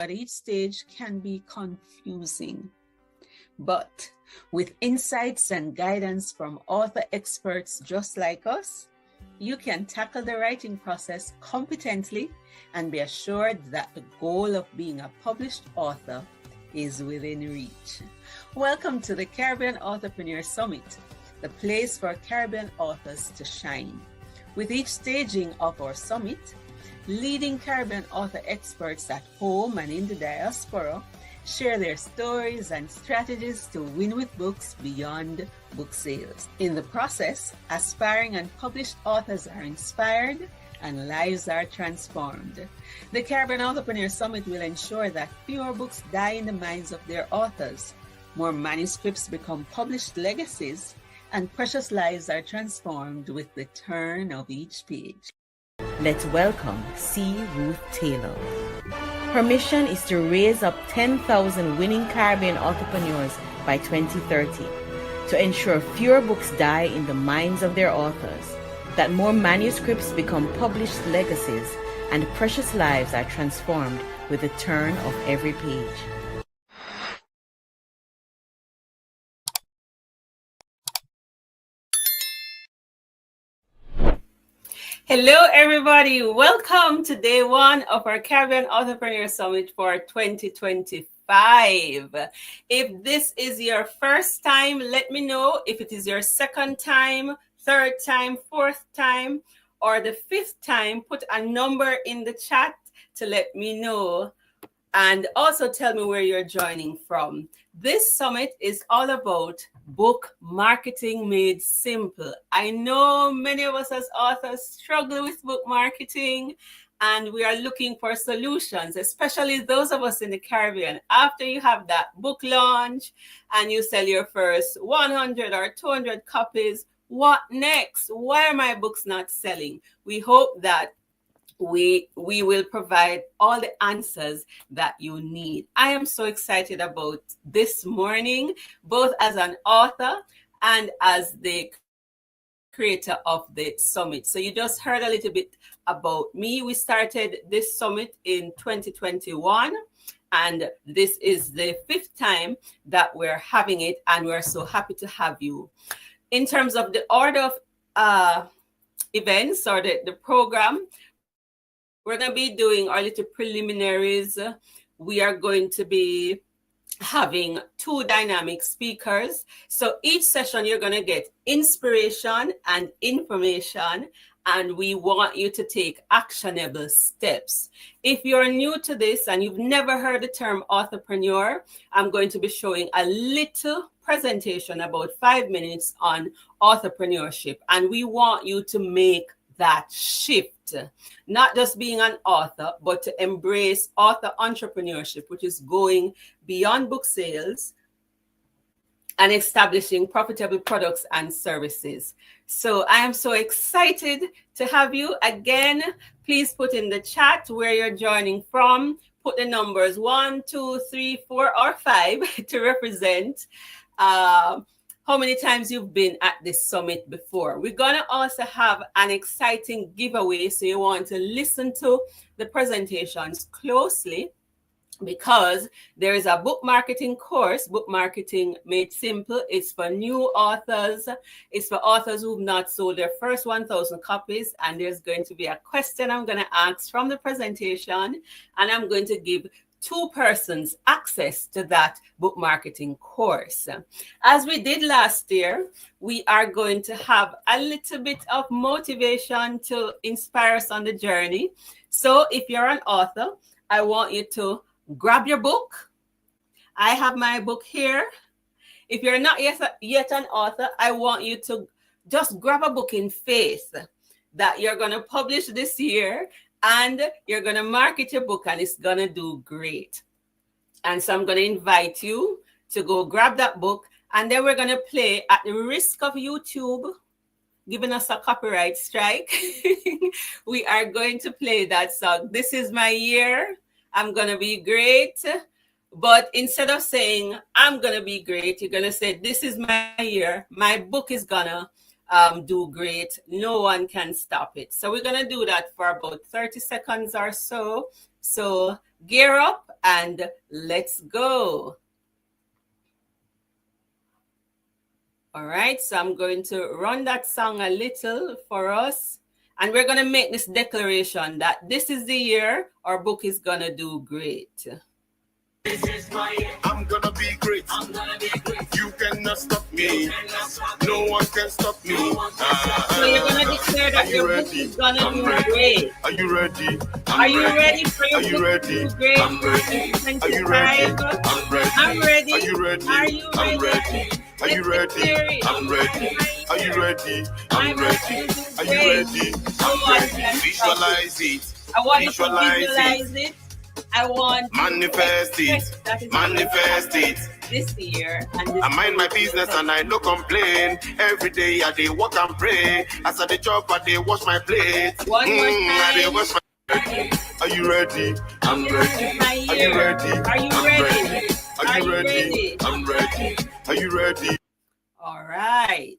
At each stage can be confusing. But with insights and guidance from author experts just like us, you can tackle the writing process competently and be assured that the goal of being a published author is within reach. Welcome to the Caribbean Authorpreneur Summit, the place for Caribbean authors to shine. With each staging of our summit, leading Caribbean author experts at home and in the diaspora share their stories and strategies to win with books beyond book sales. In the process, aspiring and published authors are inspired and lives are transformed. The Caribbean Authorpreneur Summit will ensure that fewer books die in the minds of their authors, more manuscripts become published legacies, and precious lives are transformed with the turn of each page. Let's welcome C. Ruth Taylor. Her mission is to raise up 10,000 winning Caribbean entrepreneurs by 2030 to ensure fewer books die in the minds of their authors, that more manuscripts become published legacies, and precious lives are transformed with the turn of every page. Hello, everybody. Welcome to day one of our Caribbean Authorpreneur Summit for 2025. If this is your first time, let me know. If it is your second time, third time, fourth time, or the fifth time, put a number in the chat to let me know. And also tell me where you're joining from. This summit is all about book marketing made simple. I know many of us as authors struggle with book marketing, and we are looking for solutions, especially those of us in the Caribbean. After you have that book launch and you sell your first 100 or 200 copies, what next? Why are my books not selling? We hope that we will provide all the answers that you need. I am so excited about this morning, both as an author and as the creator of the summit. So you just heard a little bit about me. We started this summit in 2021, and this is the fifth time that we're having it, and we're so happy to have you. In terms of the order of events or the program, we're going to be doing our little preliminaries. We are going to be having two dynamic speakers. So each session, you're going to get inspiration and information, and we want you to take actionable steps. If you're new to this and you've never heard the term authorpreneur, I'm going to be showing a little presentation, about 5 minutes, on authorpreneurship. And we want you to make that shift, not just being an author, but to embrace author entrepreneurship, which is going beyond book sales and establishing profitable products and services. So I am so excited to have you again. Please put in the chat where you're joining from. Put the numbers 1, 2, 3, 4, or 5 to represent how many times you've been at this summit before. We're going to also have an exciting giveaway, so you want to listen to the presentations closely, because there is a book marketing course, Book Marketing Made Simple. It's for new authors. It's for authors who've not sold their first 1,000 copies. And there's going to be a question I'm going to ask from the presentation, and I'm going to give 2 persons access to that book marketing course. As we did last year, we are going to have a little bit of motivation to inspire us on the journey. So if you're an author, I want you to grab your book. I have my book here. If you're not yet an author, I want you to just grab a book in faith that you're going to publish this year, and you're going to market your book, and it's going to do great. And so I'm going to invite you to go grab that book, and then we're going to play, at the risk of YouTube giving us a copyright strike, we are going to play that song. This is my year. I'm going to be great. But instead of saying, I'm going to be great, you're going to say, this is my year. My book is going to do great. No one can stop it. So we're going to do that for about 30 seconds or so. So gear up and let's go. All right, so I'm going to run that song a little for us. And we're going to make this declaration that this is the year our book is going to do great. This is my year. I'm gonna be great. I'm gonna be great. You cannot stop me. No one can stop me. So you're gonna declare that your book is gonna do great. Are you ready? Are you ready for your book ready? to do great? I'm ready. Are you ready? I'm ready. I'm ready. Are you ready? Are you I'm ready? ready. Are you ready? I'm ready. Are you ready? I'm ready. Are you ready? I'm ready. Visualize it. I want you to visualize it. I want manifest it. Manifest it. This year. I mind my business and I no complain. Every day I dey work and pray. As I dey chop, I dey wash my plate. One more time. I dey wash my plate. Are you ready? I'm ready. Are you ready? Are you ready? Are you ready? I'm ready. Are you ready? All right.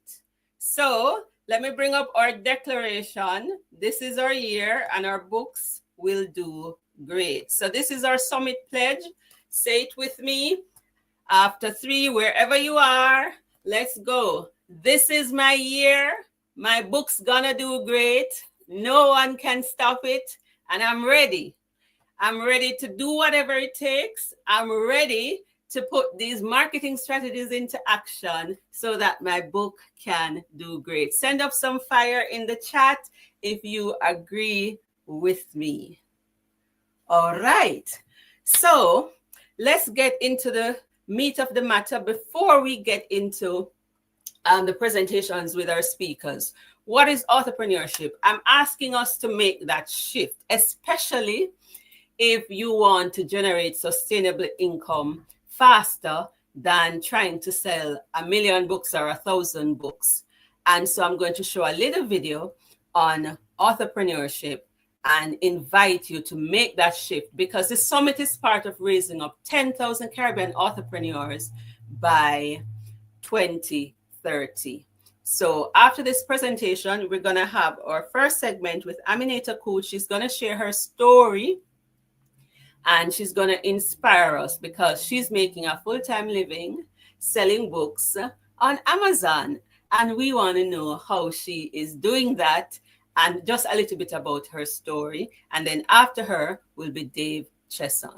So let me bring up our declaration. This is our year and our books will do great. So this is our summit pledge. Say it with me. After 3, wherever you are, let's go. This is my year. My book's gonna do great. No one can stop it. And I'm ready. I'm ready to do whatever it takes. I'm ready to put these marketing strategies into action so that my book can do great. Send up some fire in the chat if you agree with me. All right. So let's get into the meat of the matter before we get into the presentations with our speakers. What is entrepreneurship? I'm asking us to make that shift, especially if you want to generate sustainable income faster than trying to sell 1 million books or 1,000 books. And so I'm going to show a little video on entrepreneurship and invite you to make that shift, because the summit is part of raising up 10,000 Caribbean entrepreneurs by 2030. So after this presentation, we're going to have our first segment with Aminata Coote. She's going to share her story and she's going to inspire us because she's making a full-time living selling books on Amazon. And we want to know how she is doing that and just a little bit about her story. And then after her will be Dave Chesson.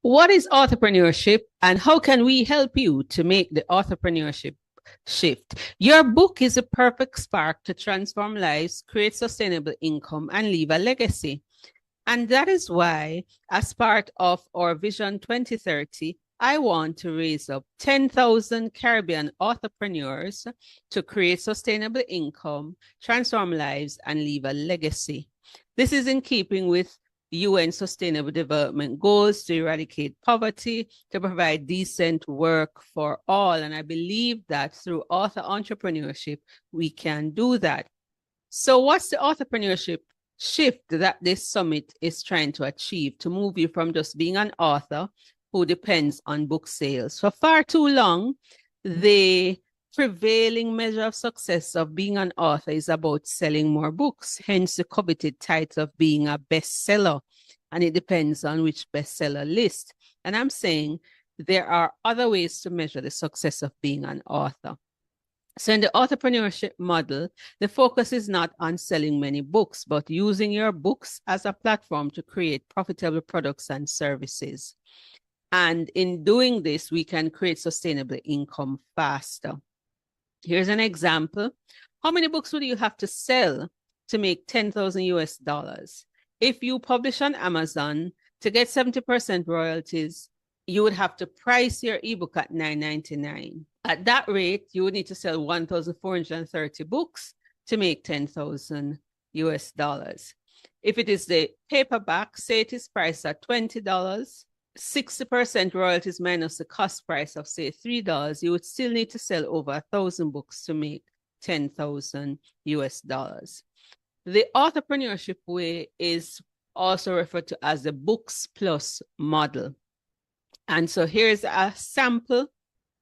What is entrepreneurship and how can we help you to make the entrepreneurship shift? Your book is a perfect spark to transform lives, create sustainable income, and leave a legacy. And that is why, as part of our Vision 2030, I want to raise up 10,000 Caribbean entrepreneurs to create sustainable income, transform lives, and leave a legacy. This is in keeping with UN Sustainable Development Goals to eradicate poverty, to provide decent work for all. And I believe that through author entrepreneurship, we can do that. So what's the entrepreneurship shift that this summit is trying to achieve to move you from just being an author who depends on book sales? For far too long, the prevailing measure of success of being an author is about selling more books, hence the coveted title of being a bestseller. And it depends on which bestseller list. And I'm saying there are other ways to measure the success of being an author. So in the entrepreneurship model, the focus is not on selling many books, but using your books as a platform to create profitable products and services. And in doing this, we can create sustainable income faster. Here's an example. How many books would you have to sell to make 10,000 US dollars? If you publish on Amazon, to get 70% royalties, you would have to price your ebook at $9.99. At that rate, you would need to sell 1,430 books to make 10,000 US dollars. If it is the paperback, say it is priced at $20, 60% royalties minus the cost price of, say, $3, you would still need to sell over 1,000 books to make 10,000 US dollars. The entrepreneurship way is also referred to as the Books Plus model. And so here's a sample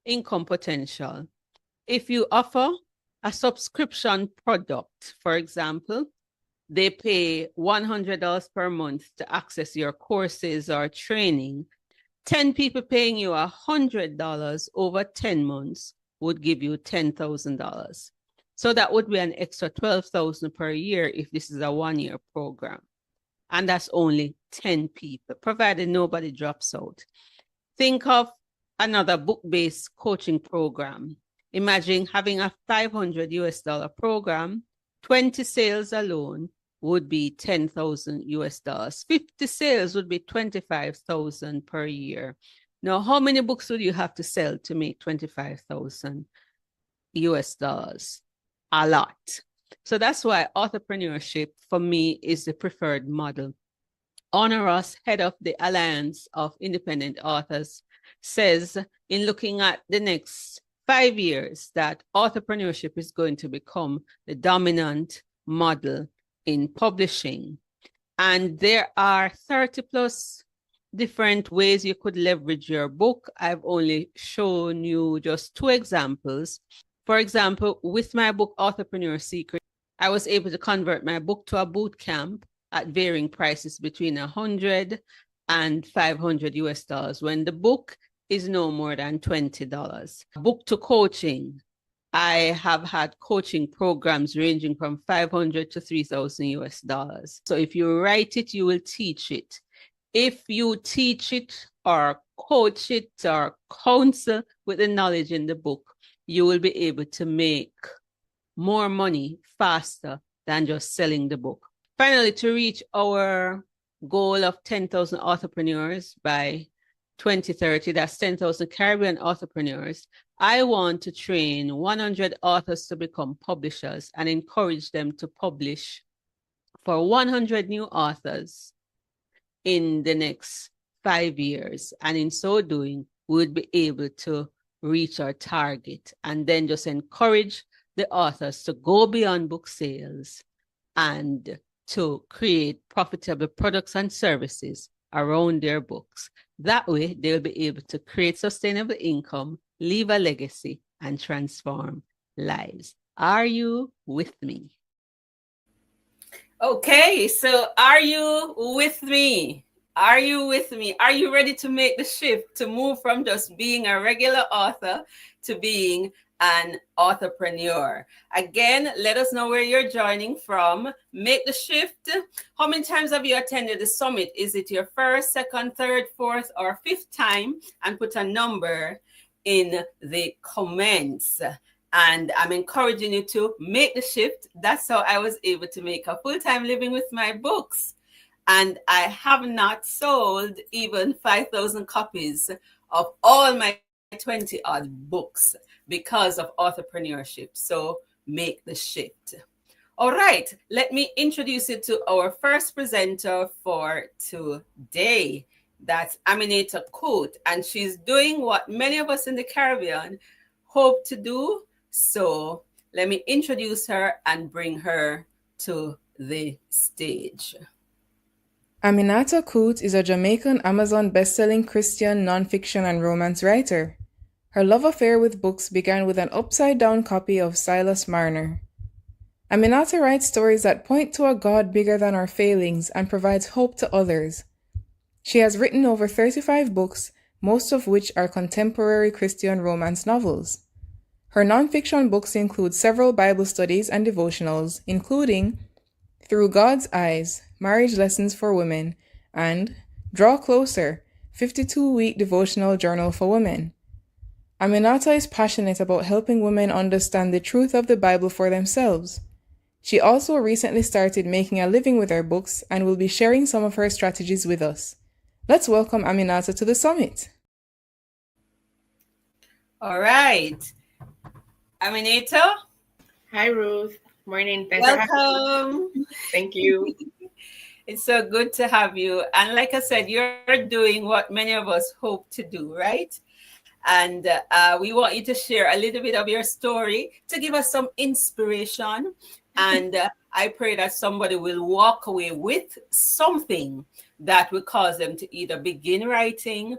income potential. If you offer a subscription product, for example, they pay $100 per month to access your courses or training, 10 people paying you $100 over 10 months would give you $10,000. So that would be an extra $12,000 per year if this is a 1-year program. And that's only 10 people, provided nobody drops out. Think of another book-based coaching program. Imagine having a $500 program, 20 sales alone would be $10,000. 50 sales would be $25,000 per year. Now, how many books would you have to sell to make $25,000? A lot. So that's why authorpreneurship for me is the preferred model. Honor Ross, head of the Alliance of Independent Authors, says in looking at the next 5 years that authorpreneurship is going to become the dominant model in publishing. And there are 30 plus different ways you could leverage your book. I've only shown you just 2 examples. For example, with my book, Authorpreneur Secret, I was able to convert my book to a boot camp at varying prices between $100 and $500 when the book is no more than $20. Book to coaching. I have had coaching programs ranging from $500 to $3,000. So if you write it, you will teach it. If you teach it or coach it or counsel with the knowledge in the book, you will be able to make more money faster than just selling the book. Finally, to reach our goal of 10,000 entrepreneurs by 2030, that's 10,000 Caribbean entrepreneurs, I want to train 100 authors to become publishers and encourage them to publish for 100 new authors in the next 5 years. And in so doing, we would be able to reach our target and then just encourage the authors to go beyond book sales and to create profitable products and services around their books. That way, they'll be able to create sustainable income, leave a legacy, and transform lives. Are you with me? Okay, so are you with me? Are you with me? Are you ready to make the shift to move from just being a regular author to being an authorpreneur? Again, let us know where you're joining from. Make the shift. How many times have you attended the summit? Is it your first, second, third, fourth, or fifth time? And put a number in the comments. And I'm encouraging you to make the shift. That's how I was able to make a full-time living with my books. And I have not sold even 5,000 copies of all my 20 odd books because of authorpreneurship. So make the shift. All right, let me introduce you to our first presenter for today. That's Aminata Coote, and she's doing what many of us in the Caribbean hope to do. So let me introduce her and bring her to the stage. Aminata Coote is a Jamaican Amazon best-selling Christian nonfiction and romance writer. Her love affair with books began with an upside-down copy of Silas Marner. Aminata writes stories that point to a God bigger than our failings and provides hope to others. She has written over 35 books, most of which are contemporary Christian romance novels. Her nonfiction books include several Bible studies and devotionals, including Through God's Eyes, Marriage Lessons for Women, and Draw Closer, 52-week devotional journal for women. Aminata is passionate about helping women understand the truth of the Bible for themselves. She also recently started making a living with her books and will be sharing some of her strategies with us. Let's welcome Aminata to the summit. All right. Aminata. Hi, Ruth. Morning. Thanks Welcome. Thank you. It's so good to have you. And like I said, you're doing what many of us hope to do, right? And we want you to share a little bit of your story to give us some inspiration. And I pray that somebody will walk away with something that will cause them to either begin writing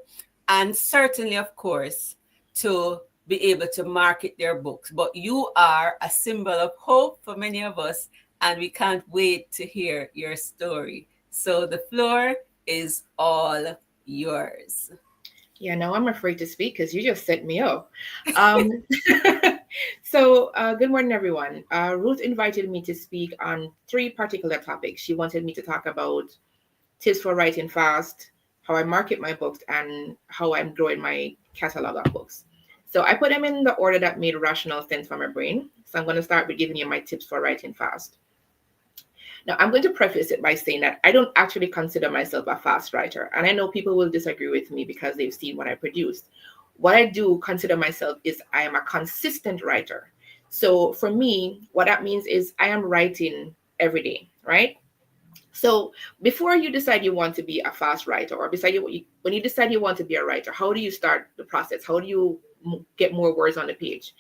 and certainly, of course, to be able to market their books. But you are a symbol of hope for many of us. and we can't wait to hear your story. So the floor is all yours. Yeah, now I'm afraid to speak because you just set me up. Um, so, good morning, everyone. Ruth invited me to speak on three particular topics. She wanted me to talk about tips for writing fast, how I market my books, and how I'm growing my catalog of books. So I put them in the order that made rational sense for my brain. So I'm going to start with giving you my tips for writing fast. Now, I'm going to preface it by saying that I don't actually consider myself a fast writer. And I know people will disagree with me because they've seen what I produce. What I do consider myself is I am a consistent writer. So for me, what that means is I am writing every day, right? So before you decide you want to be a fast writer, or when you decide you want to be a writer, how do you start the process? How do you get more words on the page?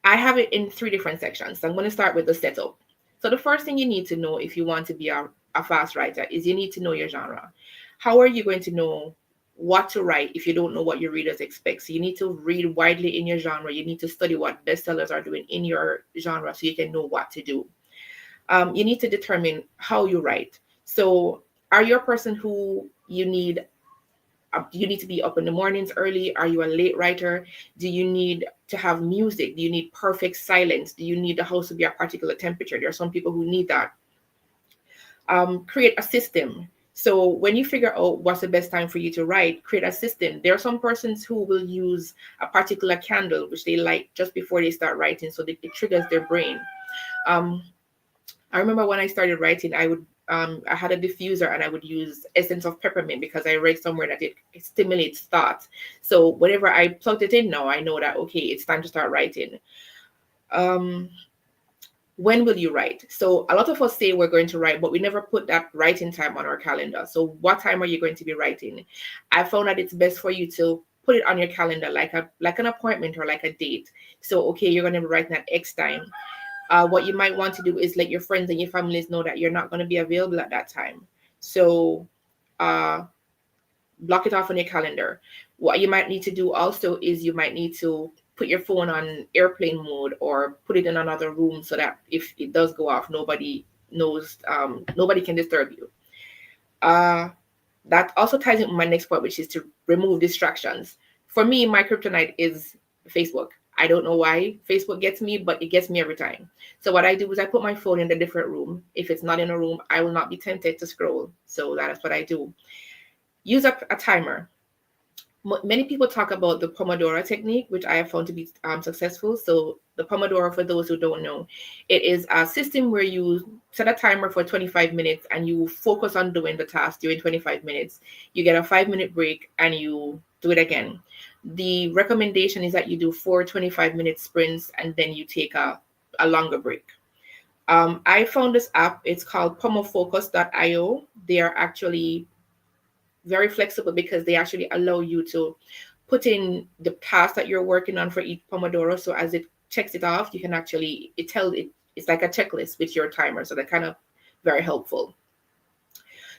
I have it in three different sections. So I'm going to start with the setup. So the first thing you need to know if you want to be a fast writer is you need to know your genre. How are you going to know what to write if you don't know what your readers expect? So you need to read widely in your genre. You need to study what bestsellers are doing in your genre so you can know what to do. You need to determine how you write. So are you a person who you need to be up in the mornings early? Are you a late writer? Do you need to have music? Do you need perfect silence? Do you need the house to be a particular temperature? There are some people who need that. Create a system. So when you figure out what's the best time for you to write, create a system. There are some persons who will use a particular candle, which they light just before they start writing, so that it triggers their brain. Um, I remember when I started writing, I had a diffuser and I would use essence of peppermint because I read somewhere that it stimulates thought. So whenever I plugged it in now, I know that okay, it's time to start writing. Um, when will you write? So a lot of us say we're going to write, but we never put that writing time on our calendar. So what time are you going to be writing? I found that it's best for you to put it on your calendar like an appointment or like a date. So okay, you're going to be writing at X time. What you might want to do is let your friends and your families know that you're not going to be available at that time. So uh, block it off on your calendar. What you might need to do also is you might need to put your phone on airplane mode or put it in another room so that if it does go off, nobody knows, nobody can disturb you. Uh, that also ties into my next point, which is to remove distractions. For me, my kryptonite is Facebook. I don't know why Facebook gets me, but it gets me every time. So what I do is I put my phone in a different room. If it's not in a room, I will not be tempted to scroll. So that is what I do. Use up a timer. Many people talk about the Pomodoro technique, which I have found to be successful. So the Pomodoro, for those who don't know, it is a system where you set a timer for 25 minutes and you focus on doing the task during 25 minutes. You get a 5-minute break and you do it again. The recommendation is that you do 4 25-minute sprints and then you take a longer break. I found this app. It's called pomofocus.io. They are actually very flexible because they actually allow you to put in the task that you're working on for each Pomodoro. So as it checks it off, you can actually, it's like a checklist with your timer. So they're kind of very helpful.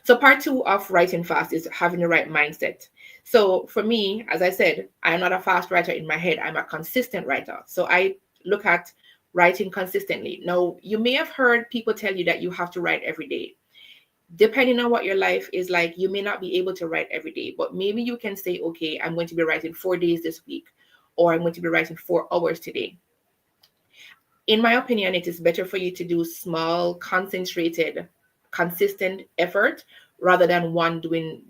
So part 2 of writing fast is having the right mindset. So for me, as I said, I'm not a fast writer in my head. I'm a consistent writer. So I look at writing consistently. Now, you may have heard people tell you that you have to write every day. Depending on what your life is like, you may not be able to write every day, but maybe you can say, okay, I'm going to be writing 4 days this week, or I'm going to be writing 4 hours today. In my opinion, it is better for you to do small, concentrated, consistent effort rather than one doing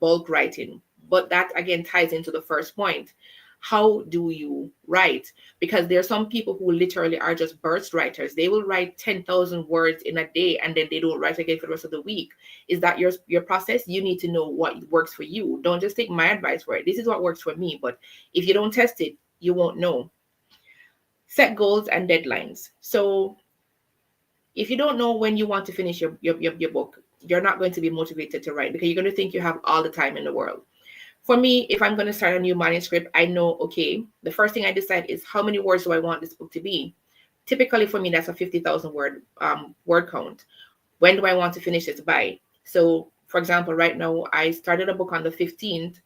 bulk writing. But that again ties into the first point. How do you write? Because there are some people who literally are just burst writers. They will write 10,000 words in a day and then they don't write again for the rest of the week. Is that your process? You need to know what works for you. Don't just take my advice for it. This is what works for me. But if you don't test it, you won't know. Set goals and deadlines. So if you don't know when you want to finish your book, you're not going to be motivated to write because you're going to think you have all the time in the world. For me, if I'm going to start a new manuscript, I know, okay, the first thing I decide is how many words do I want this book to be? Typically for me, that's a 50,000 word count. When do I want to finish this by? So for example, right now, I started a book on the 15th.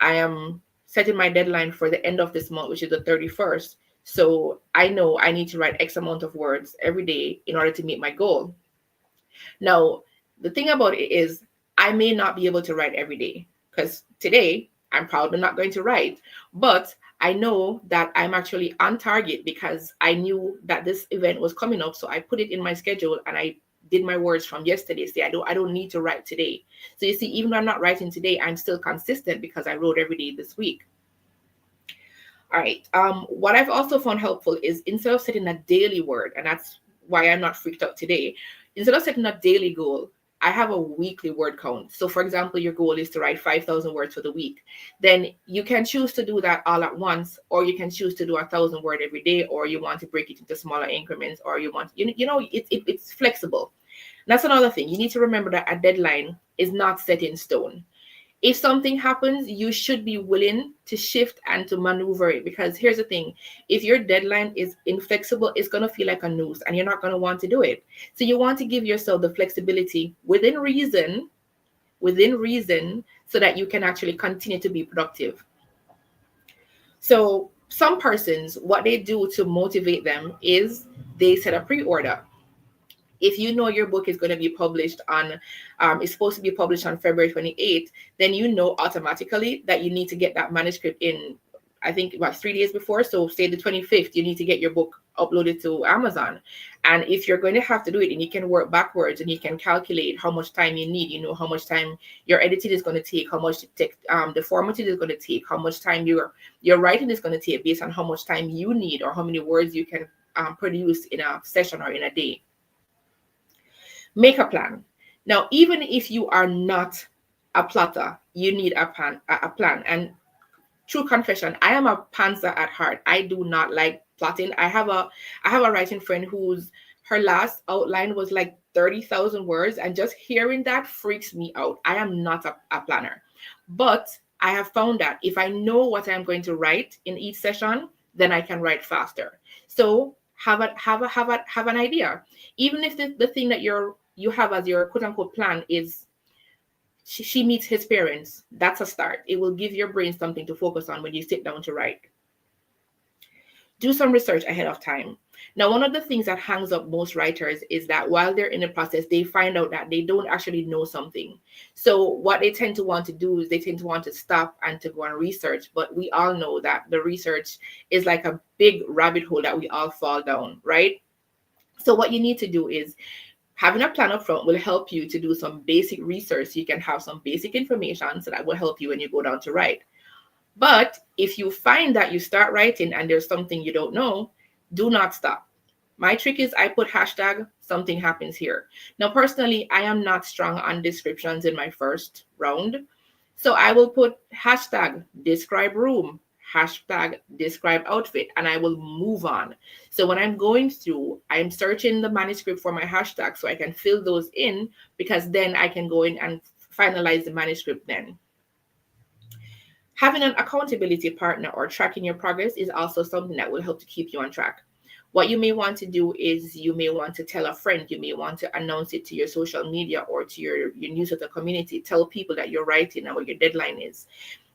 I am setting my deadline for the end of this month, which is the 31st. So I know I need to write X amount of words every day in order to meet my goal. Now, the thing about it is, I may not be able to write every day because today I'm probably not going to write, but I know that I'm actually on target because I knew that this event was coming up. So I put it in my schedule and I did my words from yesterday. Say I don't need to write today. So you see, even though I'm not writing today, I'm still consistent because I wrote every day this week. All right. What I've also found helpful is instead of setting a daily word, and that's why I'm not freaked out today, instead of setting a daily goal, I have a weekly word count. So, for example, your goal is to write 5,000 words for the week. Then you can choose to do that all at once, or you can choose to do 1,000 word every day, or you want to break it into smaller increments, or you want, it's flexible. That's another thing. You need to remember that a deadline is not set in stone. If something happens, you should be willing to shift and to maneuver it. Because here's the thing, if your deadline is inflexible, it's going to feel like a noose and you're not going to want to do it. So you want to give yourself the flexibility within reason, so that you can actually continue to be productive. So some persons, what they do to motivate them is they set a pre-order. If you know your book is going to be published on, it's supposed to be published on February 28th, then you know automatically that you need to get that manuscript in, I think, about 3 days before. So say the 25th, you need to get your book uploaded to Amazon. And if you're going to have to do it, and you can work backwards and you can calculate how much time you need, you know how much time your editing is going to take, how much the formatting is going to take, how much time your writing is going to take based on how much time you need or how many words you can produce in a session or in a day. Make a plan. Now, even if you are not a plotter, you need a plan. And true confession, I am a pantser at heart. I do not like plotting. I have a writing friend whose her last outline was like 30,000 words, and just hearing that freaks me out. I am not a planner, but I have found that if I know what I'm going to write in each session, then I can write faster. So have an idea. Even if the thing that you have as your quote unquote plan is she meets his parents, that's a start. It will give your brain something to focus on when you sit down to write. Do some research ahead of time. Now, one of the things that hangs up most writers is that while they're in the process, they find out that they don't actually know something. So what they tend to want to do is they tend to want to stop and to go and research. But we all know that the research is like a big rabbit hole that we all fall down, right? So what you need to do is having a plan up front will help you to do some basic research. So you can have some basic information, so that will help you when you go down to write. But if you find that you start writing and there's something you don't know, do not stop. My trick is I put hashtag something happens here. Now, personally, I am not strong on descriptions in my first round. So I will put hashtag describe room, hashtag describe outfit, and I will move on. So when I'm going through, I'm searching the manuscript for my hashtag so I can fill those in, because then I can go in and finalize the manuscript then. Having an accountability partner or tracking your progress is also something that will help to keep you on track. What you may want to do is you may want to tell a friend, you may want to announce it to your social media or to your newsletter community, tell people that you're writing and what your deadline is.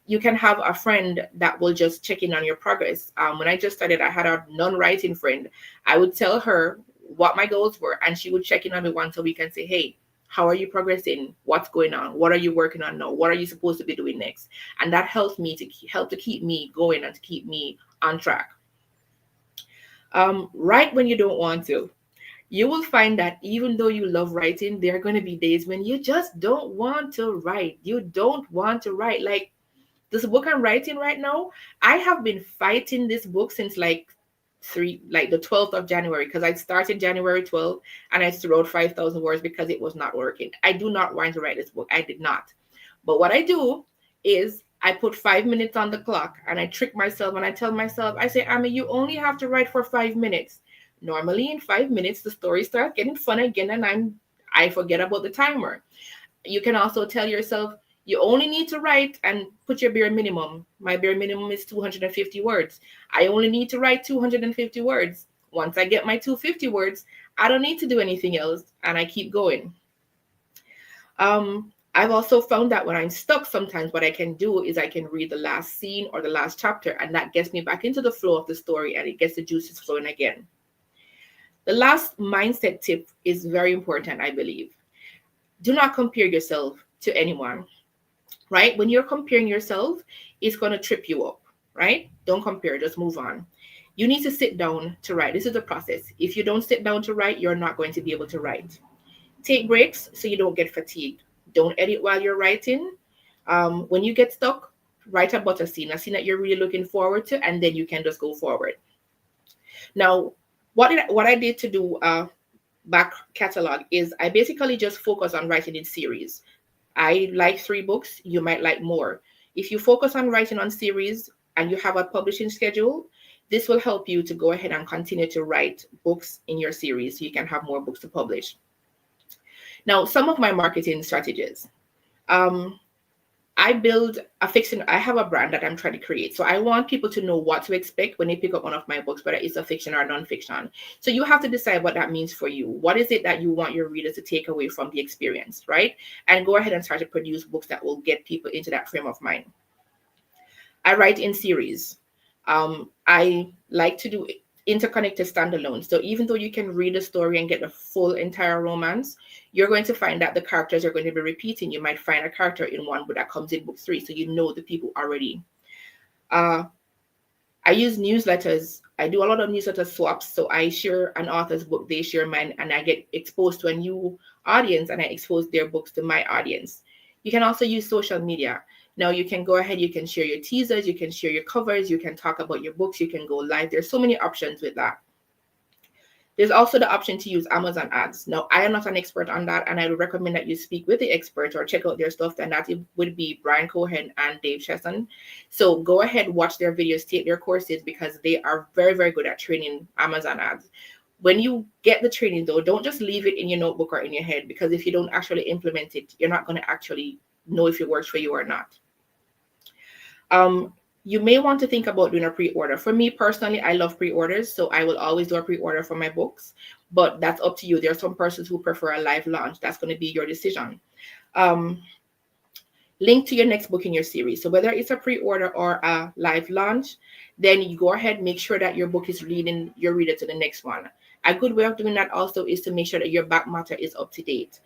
You can have a friend that will just check in on your progress. When I just started, I had a non-writing friend. I would tell her what my goals were, and she would check in on me once a week and say, hey, how are you progressing? What's going on? What are you working on now? What are you supposed to be doing next? And that helps me to keep me going and to keep me on track. Write when you don't want to. You will find that even though you love writing, there are going to be days when you just don't want to write. You don't want to write. Like this book I'm writing right now, I have been fighting this book since the 12th of January, because I started January 12th and I wrote 5,000 words because it was not working. I do not want to write this book. I did not. But what I do is I put 5 minutes on the clock and I trick myself and I tell myself, I say, Amy, you only have to write for 5 minutes. Normally in 5 minutes, the story starts getting fun again and I forget about the timer. You can also tell yourself, you only need to write and put your bare minimum. My bare minimum is 250 words. I only need to write 250 words. Once I get my 250 words, I don't need to do anything else, and I keep going. I've also found that when I'm stuck, sometimes what I can do is I can read the last scene or the last chapter, and that gets me back into the flow of the story and it gets the juices flowing again. The last mindset tip is very important, I believe. Do not compare yourself to anyone, right? When you're comparing yourself, it's going to trip you up, right? Don't compare, just move on. You need to sit down to write. This is the process. If you don't sit down to write, you're not going to be able to write. Take breaks so you don't get fatigued. Don't edit while you're writing. When you get stuck, write about a scene that you're really looking forward to, and then you can just go forward. Now, what I did to do back catalog is I basically just focus on writing in series. I like 3 books, you might like more. If you focus on writing on series and you have a publishing schedule, this will help you to go ahead and continue to write books in your series so you can have more books to publish. Now, some of my marketing strategies. I have a brand that I'm trying to create. So I want people to know what to expect when they pick up one of my books, whether it's a fiction or nonfiction. So you have to decide what that means for you. What is it that you want your readers to take away from the experience, right? And go ahead and start to produce books that will get people into that frame of mind. I write in series. I like to do interconnected standalone. So even though you can read a story and get the full entire romance, you're going to find that the characters are going to be repeating. You might find a character in one book that comes in book 3, so you know the people already. I use newsletters. I do a lot of newsletter swaps. So I share an author's book, they share mine, and I get exposed to a new audience and I expose their books to my audience. You can also use social media. Now you can go ahead, you can share your teasers, you can share your covers, you can talk about your books, you can go live. There's so many options with that. There's also the option to use Amazon ads. Now, I am not an expert on that, and I would recommend that you speak with the expert or check out their stuff, and that would be Brian Cohen and Dave Chesson. So go ahead, watch their videos, take their courses, because they are very, very good at training Amazon ads. When you get the training, though, don't just leave it in your notebook or in your head, because if you don't actually implement it, you're not going to actually know if it works for you or not. You may want to think about doing a pre-order. For me personally, I love pre-orders, so I will always do a pre-order for my books, but that's up to you. There are some persons who prefer a live launch. That's going to be your decision. Link to your next book in your series. So whether it's a pre-order or a live launch, then you go ahead, make sure that your book is leading your reader to the next one. A good way of doing that also is to make sure that your back matter is up to date.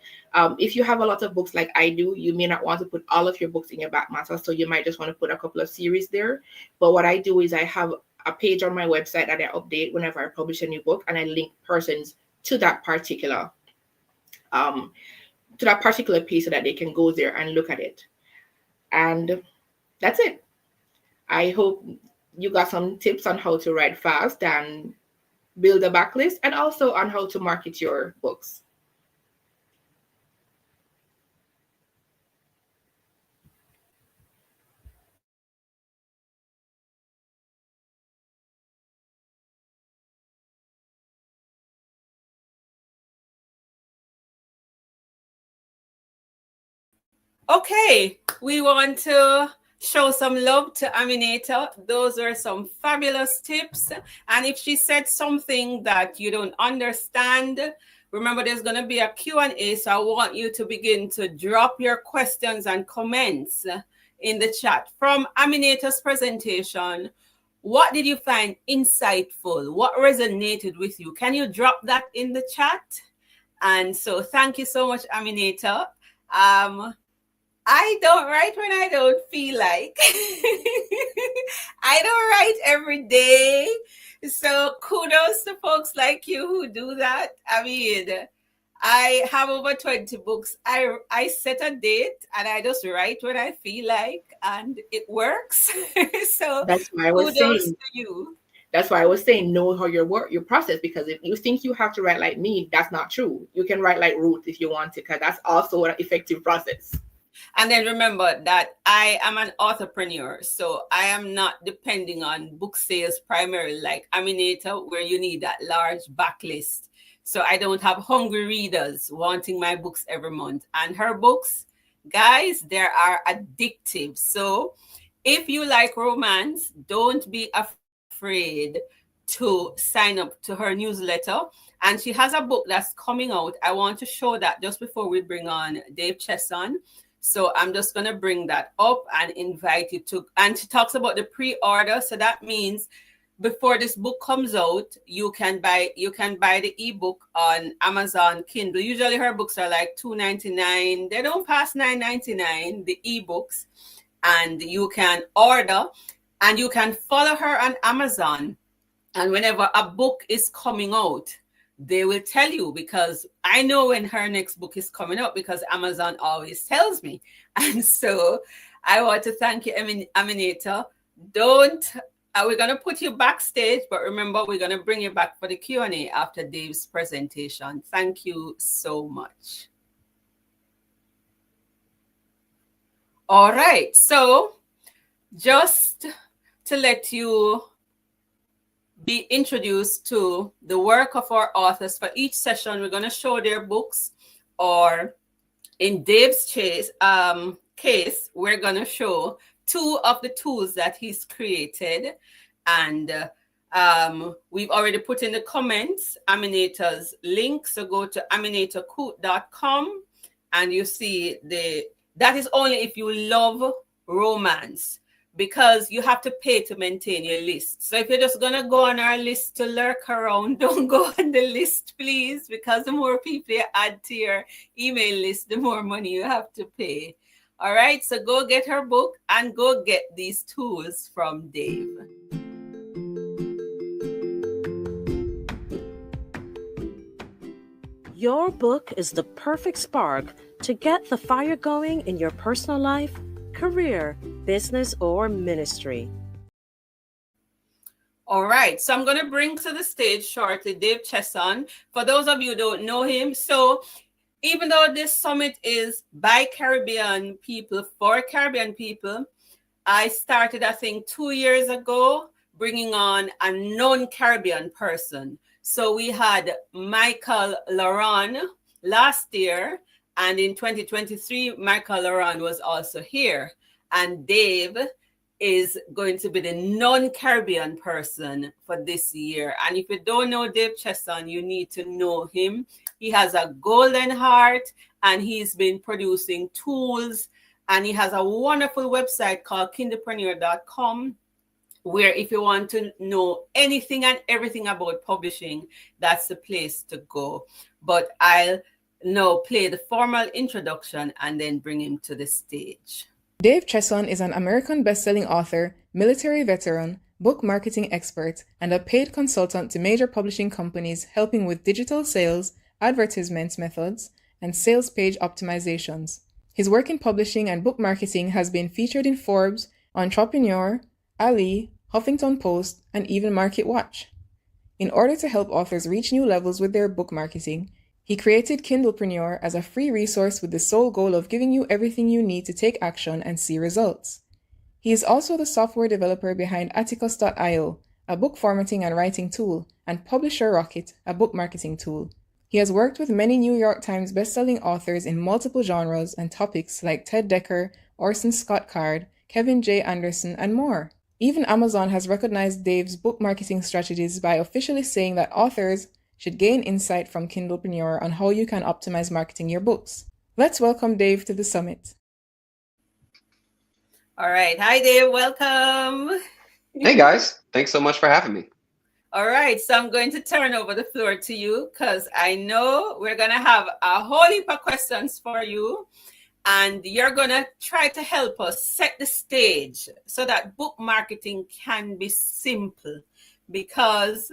If you have a lot of books like I do, you may not want to put all of your books in your back matter, so you might just want to put a couple of series there. But what I do is I have a page on my website that I update whenever I publish a new book, and I link persons to that particular page so that they can go there and look at it. And that's it. I hope you got some tips on how to write fast and build a backlist, and also on how to market your books. Okay, we want to show some love to Aminata. Those are some fabulous tips. And if she said something that you don't understand, remember there's going to be a Q&A, so I want you to begin to drop your questions and comments in the chat. From Aminata's presentation, what did you find insightful? What resonated with you? Can you drop that in the chat? And so thank you so much, Aminata. I don't write when I don't feel like. I don't write every day. So kudos to folks like you who do that. I mean, I have over 20 books. I set a date and I just write when I feel like, and it works. So that's why I was saying to you. That's why I was saying know how your process, because if you think you have to write like me, that's not true. You can write like Ruth if you want to, because that's also an effective process. And then remember that I am an authorpreneur, so I am not depending on book sales primarily like Aminata, where you need that large backlist. So I don't have hungry readers wanting my books every month. And her books, guys, they are addictive. So if you like romance, don't be afraid to sign up to her newsletter. And she has a book that's coming out. I want to show that just before we bring on Dave Chesson. So I'm just going to bring that up and invite you to, and she talks about the pre-order. So that means before this book comes out, you can buy the ebook on Amazon Kindle. Usually her books are like $2.99. They don't pass $9.99, the ebooks. And you can order and you can follow her on Amazon. And whenever a book is coming out, they will tell you, because I know when her next book is coming up because Amazon always tells me. And so I want to thank you, Aminata. We're going to put you backstage, but remember, we're going to bring you back for the Q&A after Dave's presentation. Thank you so much. All right. So just to let you be introduced to the work of our authors, for each session, we're going to show their books, or in Dave's case, we're going to show 2 of the tools that he's created. And we've already put in the comments Aminata's link. So go to aminatacoote.com and you see that is only if you love romance, because you have to pay to maintain your list. So if you're just going to go on our list to lurk around, don't go on the list, please, because the more people you add to your email list, the more money you have to pay. All right, so go get her book and go get these tools from Dave. Your book is the perfect spark to get the fire going in your personal life, career, business, or ministry. All right, so I'm going to bring to the stage shortly Dave Chesson. For those of you who don't know him, so even though this summit is by Caribbean people, for Caribbean people, I started, I think, 2 years ago, bringing on a non-Caribbean person. So we had Michael Laurent last year, and in 2023, Michael Laurent was also here. And Dave is going to be the non-Caribbean person for this year. And if you don't know Dave Chesson, you need to know him. He has a golden heart, and he's been producing tools, and he has a wonderful website called kindlepreneur.com, where if you want to know anything and everything about publishing, that's the place to go. But I'll now play the formal introduction and then bring him to the stage. Dave Chesson is an American best-selling author, military veteran, book marketing expert, and a paid consultant to major publishing companies, helping with digital sales, advertisement methods, and sales page optimizations. His work in publishing and book marketing has been featured in Forbes, Authorpreneur, Ali, Huffington Post, and even MarketWatch. In order to help authors reach new levels with their book marketing, he created Kindlepreneur as a free resource with the sole goal of giving you everything you need to take action and see results. He is also the software developer behind Atticus.io, a book formatting and writing tool, and Publisher Rocket, a book marketing tool. He has worked with many New York Times bestselling authors in multiple genres and topics like Ted Dekker, Orson Scott Card, Kevin J. Anderson, and more. Even Amazon has recognized Dave's book marketing strategies by officially saying that authors should gain insight from Kindlepreneur on how you can optimize marketing your books. Let's welcome Dave to the summit. All right. Hi, Dave. Welcome. Hey, guys. Thanks so much for having me. All right. So I'm going to turn over the floor to you because I know we're going to have a whole heap of questions for you. And you're going to try to help us set the stage so that book marketing can be simple, because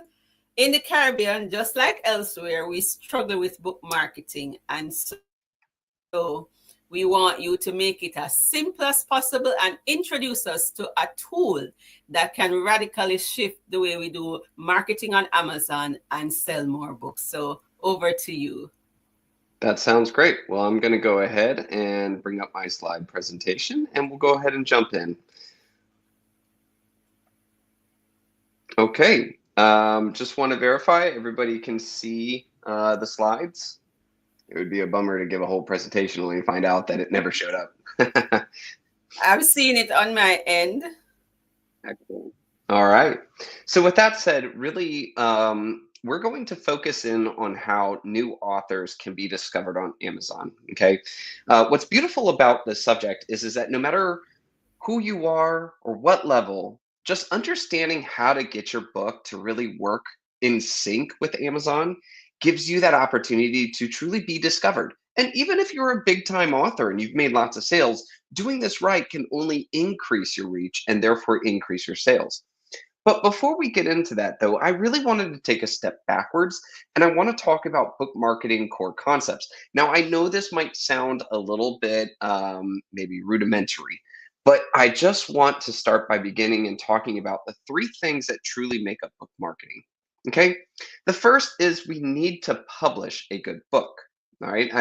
in the Caribbean, just like elsewhere, we struggle with book marketing. And so we want you to make it as simple as possible and introduce us to a tool that can radically shift the way we do marketing on Amazon and sell more books. So over to you. That sounds great. Well, I'm going to go ahead and bring up my slide presentation, and we'll go ahead and jump in. Okay. Just want to verify everybody can see the slides. It would be a bummer to give a whole presentation only to find out that it never showed up. I've seen it on my end. Excellent. All right. So with that said, really, we're going to focus in on how new authors can be discovered on Amazon. Okay. What's beautiful about this subject is that no matter who you are or what level, just understanding how to get your book to really work in sync with Amazon gives you that opportunity to truly be discovered. And even if you're a big time author and you've made lots of sales, doing this right can only increase your reach and therefore increase your sales. But before we get into that, though, I really wanted to take a step backwards and I want to talk about book marketing core concepts. Now, I know this might sound a little bit maybe rudimentary, but I just want to start by beginning and talking about the three things that truly make up book marketing. Okay. The first is we need to publish a good book. All right.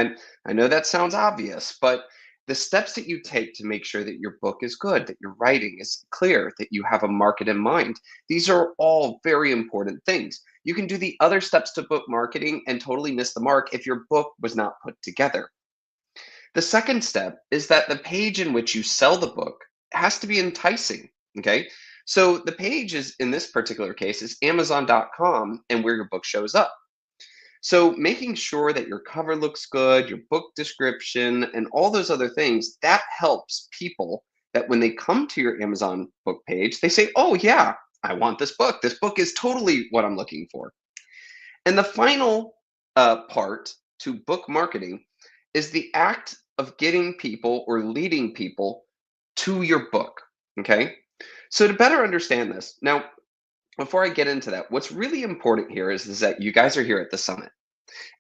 I know that sounds obvious, but the steps that you take to make sure that your book is good, that your writing is clear, that you have a market in mind, these are all very important things. You can do the other steps to book marketing and totally miss the mark if your book was not put together. The second step is that the page in which you sell the book has to be enticing. Okay. So the page is, in this particular case, is Amazon.com and where your book shows up. So making sure that your cover looks good, your book description, and all those other things, that helps people that when they come to your Amazon book page, they say, oh yeah, I want this book. This book is totally what I'm looking for. And the final part to book marketing is the act of getting people or leading people to your book. Okay. So to better understand this, now, before I get into that, what's really important here is that you guys are here at the summit.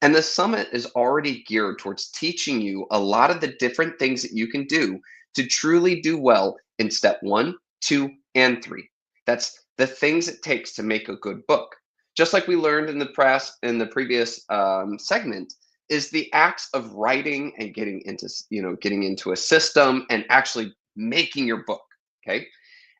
And the summit is already geared towards teaching you a lot of the different things that you can do to truly do well in step 1, 2, and 3. That's the things it takes to make a good book. Just like we learned in the previous segment, is the acts of writing and getting into a system and actually making your book. Okay.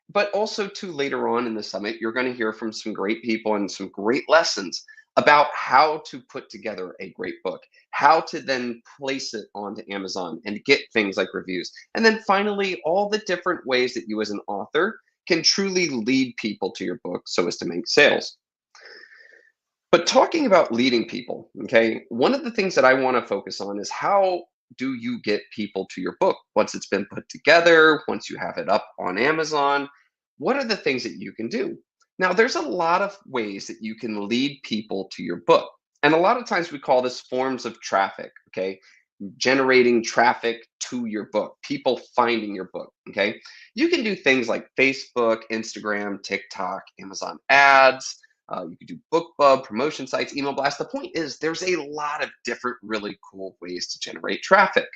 But also too, later on in the summit, you're going to hear from some great people and some great lessons about how to put together a great book, how to then place it onto Amazon and get things like reviews. And then finally, all the different ways that you as an author can truly lead people to your book so as to make sales. But talking about leading people, okay, one of the things that I want to focus on is how do you get people to your book once it's been put together, once you have it up on Amazon? What are the things that you can do? Now, there's a lot of ways that you can lead people to your book. And a lot of times we call this forms of traffic, okay? Generating traffic to your book, people finding your book, okay? You can do things like Facebook, Instagram, TikTok, Amazon ads. You could do BookBub, promotion sites, email blasts. The point is there's a lot of different really cool ways to generate traffic.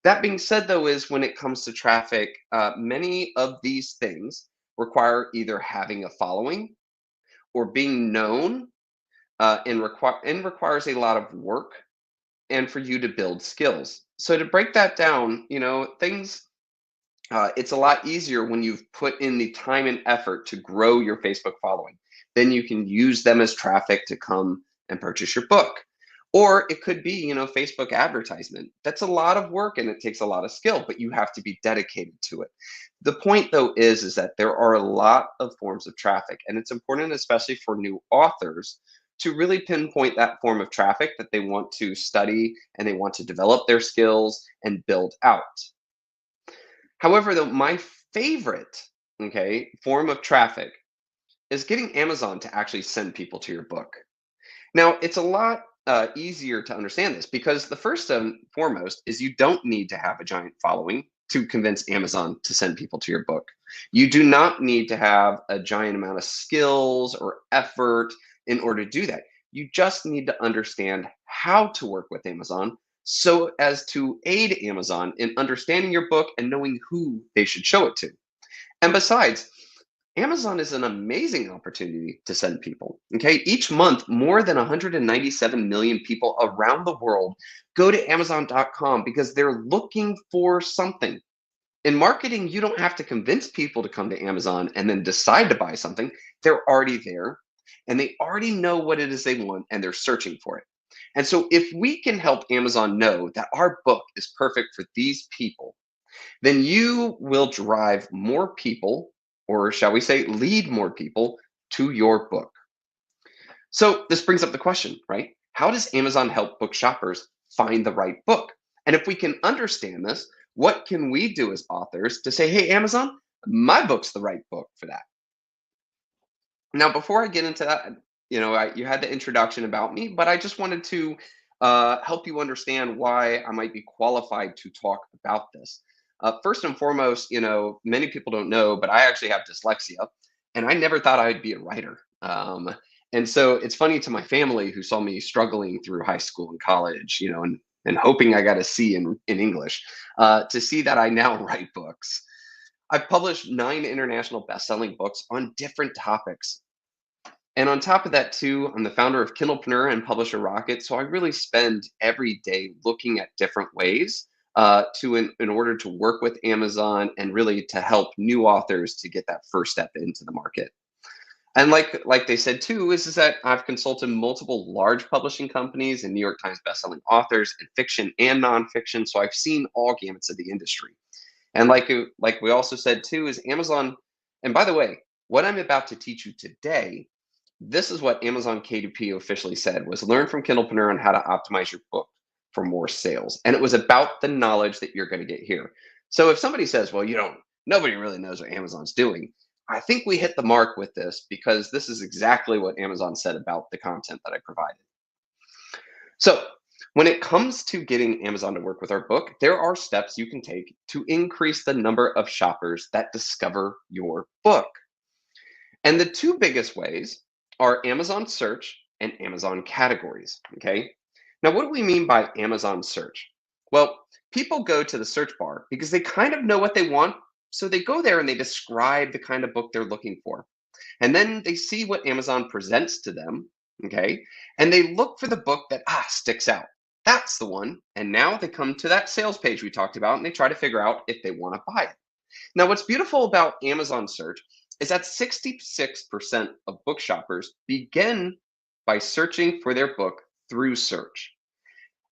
That being said, though, is when it comes to traffic, many of these things require either having a following or being known and requires a lot of work and for you to build skills. So to break that down, things it's a lot easier when you've put in the time and effort to grow your Facebook following. Then you can use them as traffic to come and purchase your book. Or it could be, Facebook advertisement. That's a lot of work and it takes a lot of skill, but you have to be dedicated to it. The point, though, is that there are a lot of forms of traffic, and it's important, especially for new authors, to really pinpoint that form of traffic that they want to study and they want to develop their skills and build out. However, though, my favorite, form of traffic is getting Amazon to actually send people to your book. Now, it's a lot easier to understand this because the first and foremost is you don't need to have a giant following to convince Amazon to send people to your book. You do not need to have a giant amount of skills or effort in order to do that. You just need to understand how to work with Amazon so as to aid Amazon in understanding your book and knowing who they should show it to. And besides, Amazon is an amazing opportunity to send people. Okay, each month, more than 197 million people around the world go to Amazon.com because they're looking for something. In marketing, you don't have to convince people to come to Amazon and then decide to buy something. They're already there and they already know what it is they want and they're searching for it. And so if we can help Amazon know that our book is perfect for these people, then you will drive more people, or shall we say, lead more people to your book. So this brings up the question, right? How does Amazon help book shoppers find the right book? And if we can understand this, what can we do as authors to say, hey, Amazon, my book's the right book for that? Now, before I get into that, you had the introduction about me, but I just wanted to help you understand why I might be qualified to talk about this. First and foremost, many people don't know, but I actually have dyslexia, and I never thought I'd be a writer. And so it's funny to my family who saw me struggling through high school and college, and hoping I got a C in English, to see that I now write books. I've published 9 international best-selling books on different topics. And on top of that, too, I'm the founder of Kindlepreneur and Publisher Rocket. So I really spend every day looking at different ways in order to work with Amazon and really to help new authors to get that first step into the market. And like they said too, is that I've consulted multiple large publishing companies and New York Times bestselling authors in fiction and nonfiction. So I've seen all gamuts of the industry. And like we also said too, is Amazon. And by the way, what I'm about to teach you today, this is what Amazon K2P officially said, was learn from Kindlepreneur on how to optimize your book for more sales. And it was about the knowledge that you're going to get here. So if somebody says, well, nobody really knows what Amazon's doing, I think we hit the mark with this, because this is exactly what Amazon said about the content that I provided. So when it comes to getting Amazon to work with our book, there are steps you can take to increase the number of shoppers that discover your book. And the 2 biggest ways are Amazon search and Amazon categories, okay? Now, what do we mean by Amazon search? Well, people go to the search bar because they kind of know what they want, so they go there and they describe the kind of book they're looking for. And then they see what Amazon presents to them, okay? And they look for the book that sticks out. That's the one. And now they come to that sales page we talked about, and they try to figure out if they want to buy it. Now, what's beautiful about Amazon search is that 66% of book shoppers begin by searching for their book through search.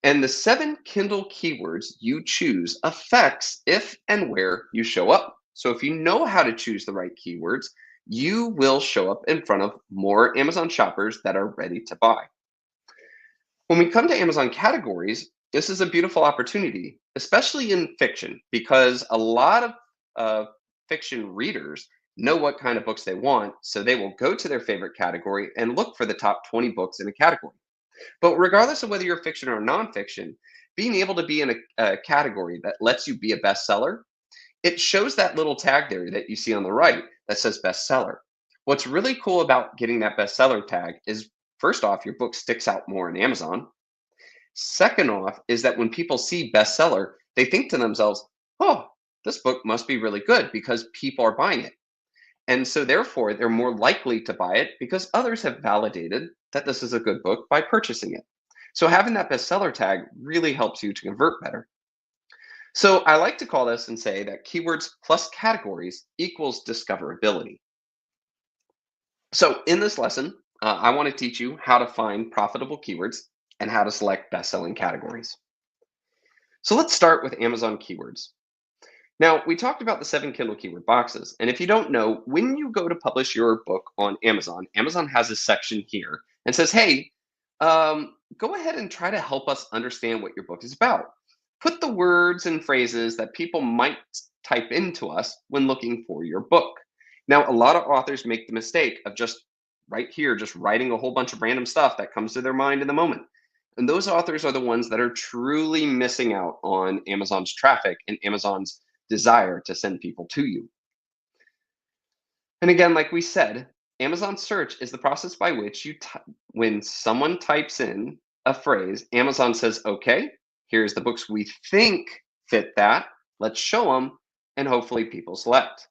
And the 7 Kindle keywords you choose affects if and where you show up. So if you know how to choose the right keywords, you will show up in front of more Amazon shoppers that are ready to buy. When we come to Amazon categories, this is a beautiful opportunity, especially in fiction, because a lot of fiction readers know what kind of books they want, so they will go to their favorite category and look for the top 20 books in a category. But regardless of whether you're fiction or nonfiction, being able to be in a category that lets you be a bestseller, it shows that little tag there that you see on the right that says bestseller. What's really cool about getting that bestseller tag is, first off, your book sticks out more in Amazon. Second off is that when people see bestseller, they think to themselves, oh, this book must be really good because people are buying it. And so therefore, they're more likely to buy it because others have validated that this is a good book by purchasing it. So having that bestseller tag really helps you to convert better. So I like to call this and say that keywords plus categories equals discoverability. So in this lesson, I want to teach you how to find profitable keywords and how to select best-selling categories. So let's start with Amazon keywords. Now, we talked about the 7 Kindle keyword boxes. And if you don't know, when you go to publish your book on Amazon, Amazon has a section here and says, hey, go ahead and try to help us understand what your book is about. Put the words and phrases that people might type into us when looking for your book. Now, a lot of authors make the mistake of just writing a whole bunch of random stuff that comes to their mind in the moment. And those authors are the ones that are truly missing out on Amazon's traffic and Amazon's desire to send people to you. And again, like we said, Amazon search is the process by which when someone types in a phrase, Amazon says, okay, here's the books we think fit that. Let's show them, and hopefully people select.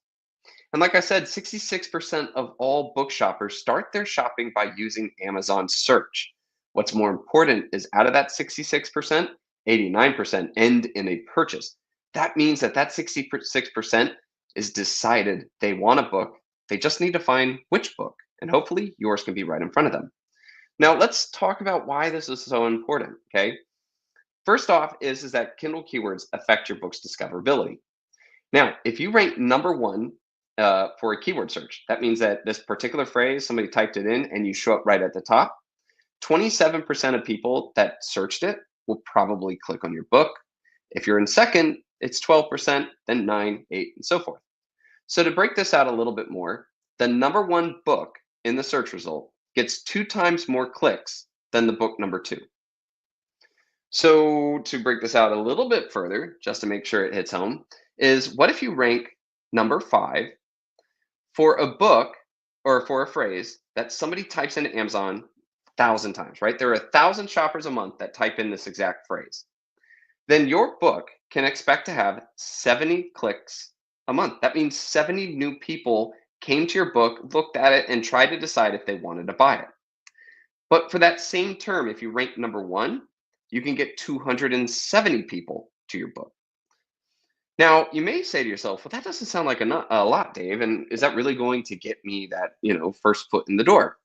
And like I said, 66% of all book shoppers start their shopping by using Amazon search. What's more important is out of that 66%, 89% end in a purchase. That means that 66% is decided they want a book. They just need to find which book, and hopefully yours can be right in front of them. Now, let's talk about why this is so important, okay? First off is that Kindle keywords affect your book's discoverability. Now, if you rank number 1 for a keyword search. That means that this particular phrase, somebody typed it in and you show up right at the top. 27% of people that searched it will probably click on your book. If you're in second, it's 12%, then 9, 8, and so forth. So to break this out a little bit more, the number one book in the search result gets 2 times more clicks than the book number 2. So to break this out a little bit further, just to make sure it hits home, is what if you rank number 5 for a book or for a phrase that somebody types into Amazon 1,000 times, right? There are 1,000 shoppers a month that type in this exact phrase. Then your book can expect to have 70 clicks a month. That means 70 new people came to your book, looked at it, and tried to decide if they wanted to buy it. But for that same term, if you rank number 1, you can get 270 people to your book. Now, you may say to yourself, well, that doesn't sound like a lot, Dave. And is that really going to get me that, first foot in the door?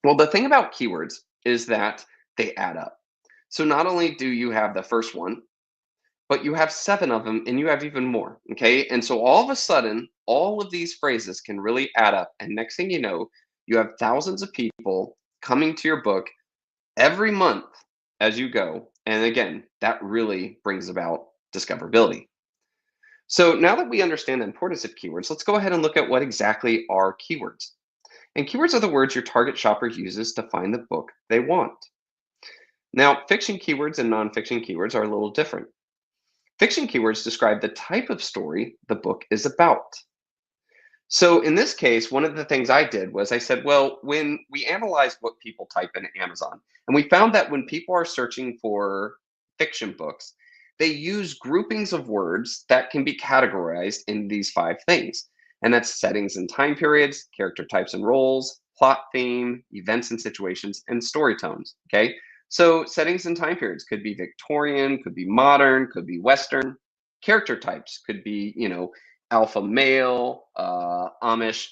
Well, the thing about keywords is that they add up. So not only do you have the first one, but you have 7 of them and you have even more, okay? And so all of a sudden, all of these phrases can really add up. And next thing you know, you have thousands of people coming to your book every month as you go. And again, that really brings about discoverability. So now that we understand the importance of keywords, let's go ahead and look at what exactly are keywords. And keywords are the words your target shopper uses to find the book they want. Now, fiction keywords and nonfiction keywords are a little different. Fiction keywords describe the type of story the book is about. So in this case, one of the things I did was I said, well, when we analyzed what people type into Amazon, and we found that when people are searching for fiction books, they use groupings of words that can be categorized in these 5 things. And that's settings and time periods, character types and roles, plot theme, events and situations, and story tones, okay? So settings and time periods could be Victorian, could be modern, could be Western. Character types could be, alpha male, Amish,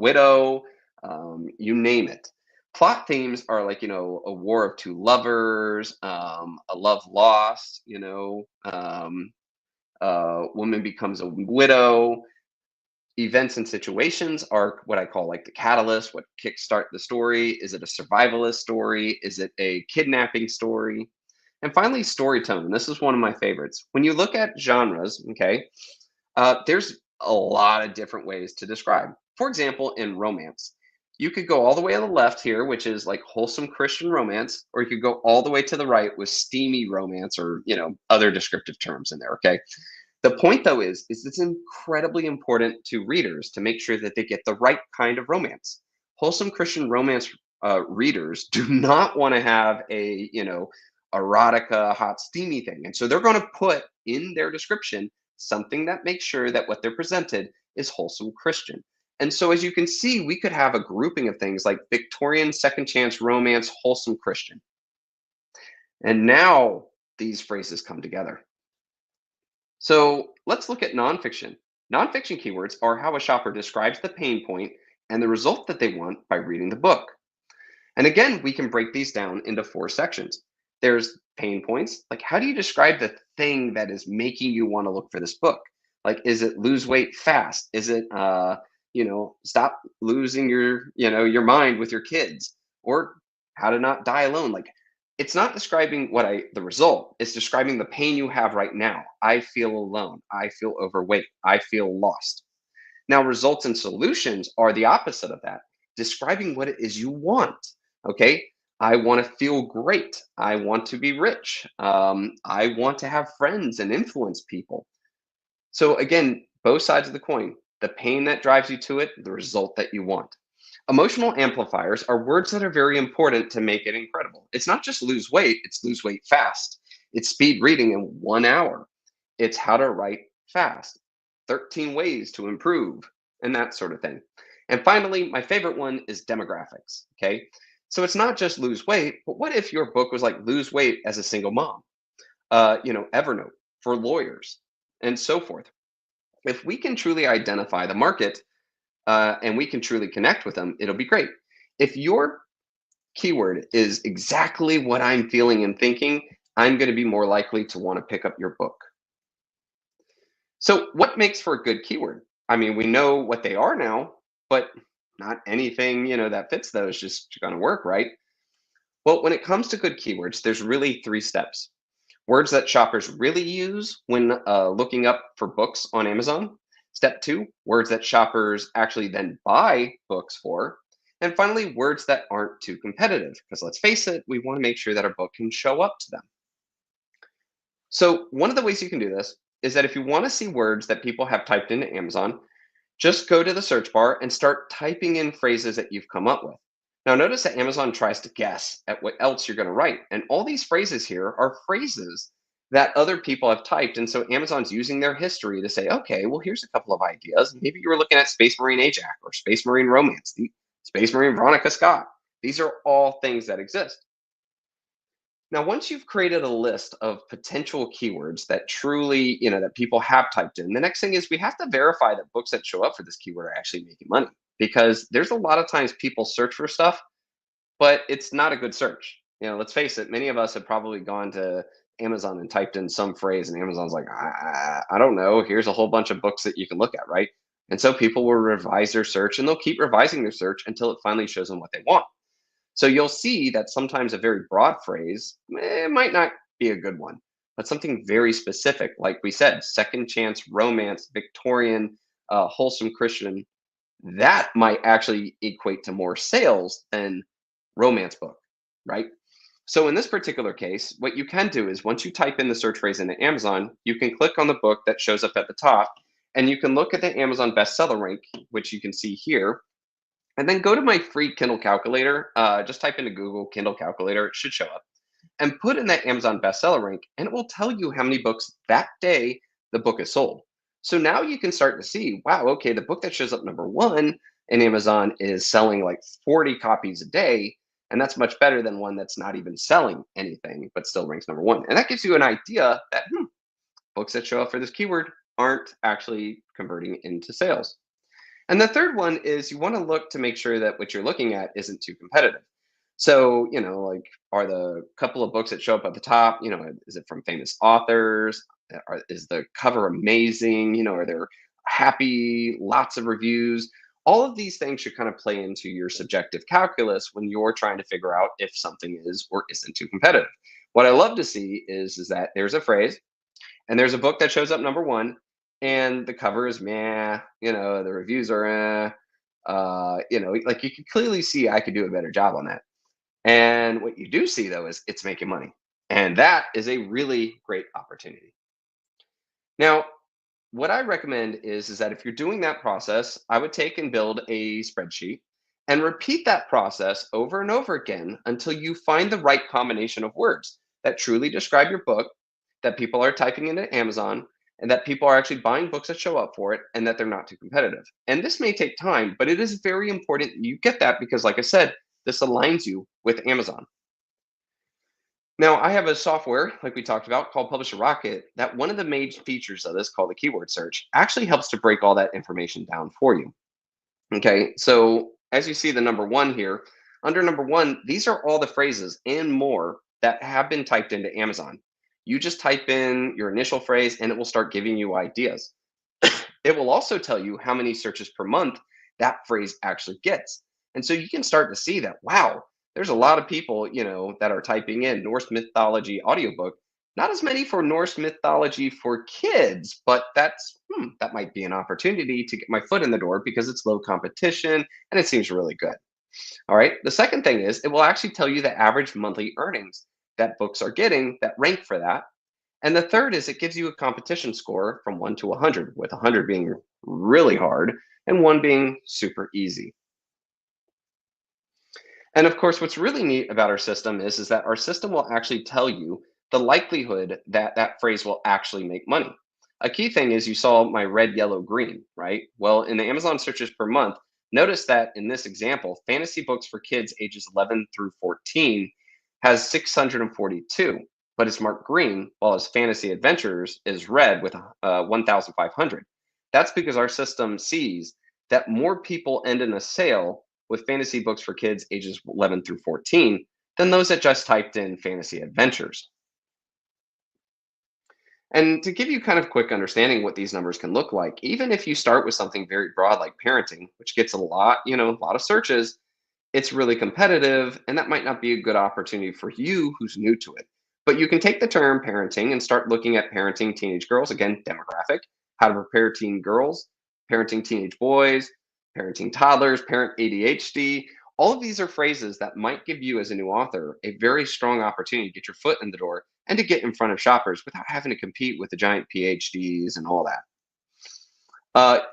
widow, you name it. Plot themes are like, a war of 2 lovers, a love lost, woman becomes a widow. Events and situations are what I call like the catalyst, what kickstart the story. Is it a survivalist story? Is it a kidnapping story? And finally, story tone. This is one of my favorites. When you look at genres, okay, there's a lot of different ways to describe. For example, in romance, you could go all the way on the left here, which is like wholesome Christian romance, or you could go all the way to the right with steamy romance or, other descriptive terms in there, okay? The point, though, is it's incredibly important to readers to make sure that they get the right kind of romance. Wholesome Christian romance readers do not want to have a, erotica, hot, steamy thing. And so they're going to put in their description something that makes sure that what they're presented is wholesome Christian. And so as you can see, we could have a grouping of things like Victorian, second chance romance, wholesome Christian. And now these phrases come together. So let's look at nonfiction. Nonfiction keywords are how a shopper describes the pain point and the result that they want by reading the book. And again, we can break these down into 4 sections. There's pain points, like how do you describe the thing that is making you want to look for this book? Like, is it lose weight fast? Is it, stop losing your mind with your kids? Or how to not die alone? Like, it's not describing the result. It's describing the pain you have right now. I feel alone. I feel overweight. I feel lost. Now, results and solutions are the opposite of that, describing what it is you want. Okay. I want to feel great. I want to be rich. I want to have friends and influence people. So again, both sides of the coin, the pain that drives you to it, the result that you want. Emotional amplifiers are words that are very important to make it incredible. It's not just lose weight, it's lose weight fast. It's speed reading in 1 hour. It's how to write fast, 13 ways to improve, and that sort of thing. And finally, my favorite one is demographics, okay? So it's not just lose weight, but what if your book was like lose weight as a single mom? Evernote for lawyers, and so forth. If we can truly identify the market and we can truly connect with them, it'll be great. If your keyword is exactly what I'm feeling and thinking, I'm going to be more likely to want to pick up your book. So what makes for a good keyword? I mean, we know what they are now, but not anything, that fits those just going to work, right? Well, when it comes to good keywords, there's really 3 steps. Words that shoppers really use when looking up for books on Amazon. Step 2, words that shoppers actually then buy books for. And finally, words that aren't too competitive, because let's face it, we want to make sure that our book can show up to them. So one of the ways you can do this is that if you want to see words that people have typed into Amazon, just go to the search bar and start typing in phrases that you've come up with. Now, notice that Amazon tries to guess at what else you're going to write. And all these phrases here are phrases that other people have typed. And so Amazon's using their history to say, okay, well, here's a couple of ideas. Maybe you were looking at Space Marine Ajax or Space Marine Romance, the Space Marine Veronica Scott. These are all things that exist. Now, once you've created a list of potential keywords that truly, that people have typed in, the next thing is we have to verify that books that show up for this keyword are actually making money. Because there's a lot of times people search for stuff, but it's not a good search. Let's face it, many of us have probably gone to Amazon and typed in some phrase, and Amazon's like, I don't know, here's a whole bunch of books that you can look at, right? And so people will revise their search, and they'll keep revising their search until it finally shows them what they want. So you'll see that sometimes a very broad phrase might not be a good one, but something very specific, like we said, second chance romance, Victorian, wholesome Christian, that might actually equate to more sales than romance book, right? So in this particular case, what you can do is once you type in the search phrase into Amazon, you can click on the book that shows up at the top, and you can look at the Amazon bestseller rank, which you can see here. And then go to my free Kindle calculator. Just type into Google Kindle calculator. It should show up. And put in that Amazon bestseller rank, and it will tell you how many books that day the book is sold. So now you can start to see, wow, okay, the book that shows up number 1 in Amazon is selling like 40 copies a day. And that's much better than one that's not even selling anything, but still ranks number 1. And that gives you an idea that books that show up for this keyword aren't actually converting into sales. And the third one is you want to look to make sure that what you're looking at isn't too competitive. So, like, are the couple of books that show up at the top, is it from famous authors? Is the cover amazing? Are there happy, lots of reviews? All of these things should kind of play into your subjective calculus when you're trying to figure out if something is or isn't too competitive. What I love to see is that there's a phrase and there's a book that shows up number 1, and the cover is meh, the reviews are like you can clearly see I could do a better job on that. And what you do see though is it's making money. And that is a really great opportunity. Now, what I recommend is that if you're doing that process, I would take and build a spreadsheet and repeat that process over and over again until you find the right combination of words that truly describe your book, that people are typing into Amazon, and that people are actually buying books that show up for it, and that they're not too competitive. And this may take time, but it is very important you get that because, like I said, this aligns you with Amazon. Now, I have a software, like we talked about, called Publisher Rocket, that one of the major features of this, called the keyword search, actually helps to break all that information down for you. Okay, so as you see the number 1 here, under number 1, these are all the phrases and more that have been typed into Amazon. You just type in your initial phrase and it will start giving you ideas. It will also tell you how many searches per month that phrase actually gets. And so you can start to see that, wow, there's a lot of people, that are typing in Norse mythology audiobook. Not as many for Norse mythology for kids, but that might be an opportunity to get my foot in the door because it's low competition and it seems really good. All right. The second thing is it will actually tell you the average monthly earnings that books are getting that rank for that. And the third is it gives you a competition score from 1 to 100, with 100 being really hard and 1 being super easy. And of course, what's really neat about our system is that our system will actually tell you the likelihood that that phrase will actually make money. A key thing is you saw my red, yellow, green, right? Well, in the Amazon searches per month, notice that in this example, fantasy books for kids ages 11 through 14 has 642, but it's marked green, while his fantasy adventures is red with 1,500. That's because our system sees that more people end in a sale with fantasy books for kids ages 11 through 14 than those that just typed in fantasy adventures. And to give you kind of quick understanding what these numbers can look like, even if you start with something very broad like parenting, which gets a lot of searches, it's really competitive, and that might not be a good opportunity for you who's new to it. But you can take the term parenting and start looking at parenting teenage girls, again, demographic, how to prepare teen girls, parenting teenage boys, parenting toddlers, parent ADHD. All of these are phrases that might give you, as a new author, a very strong opportunity to get your foot in the door and to get in front of shoppers without having to compete with the giant PhDs and all that.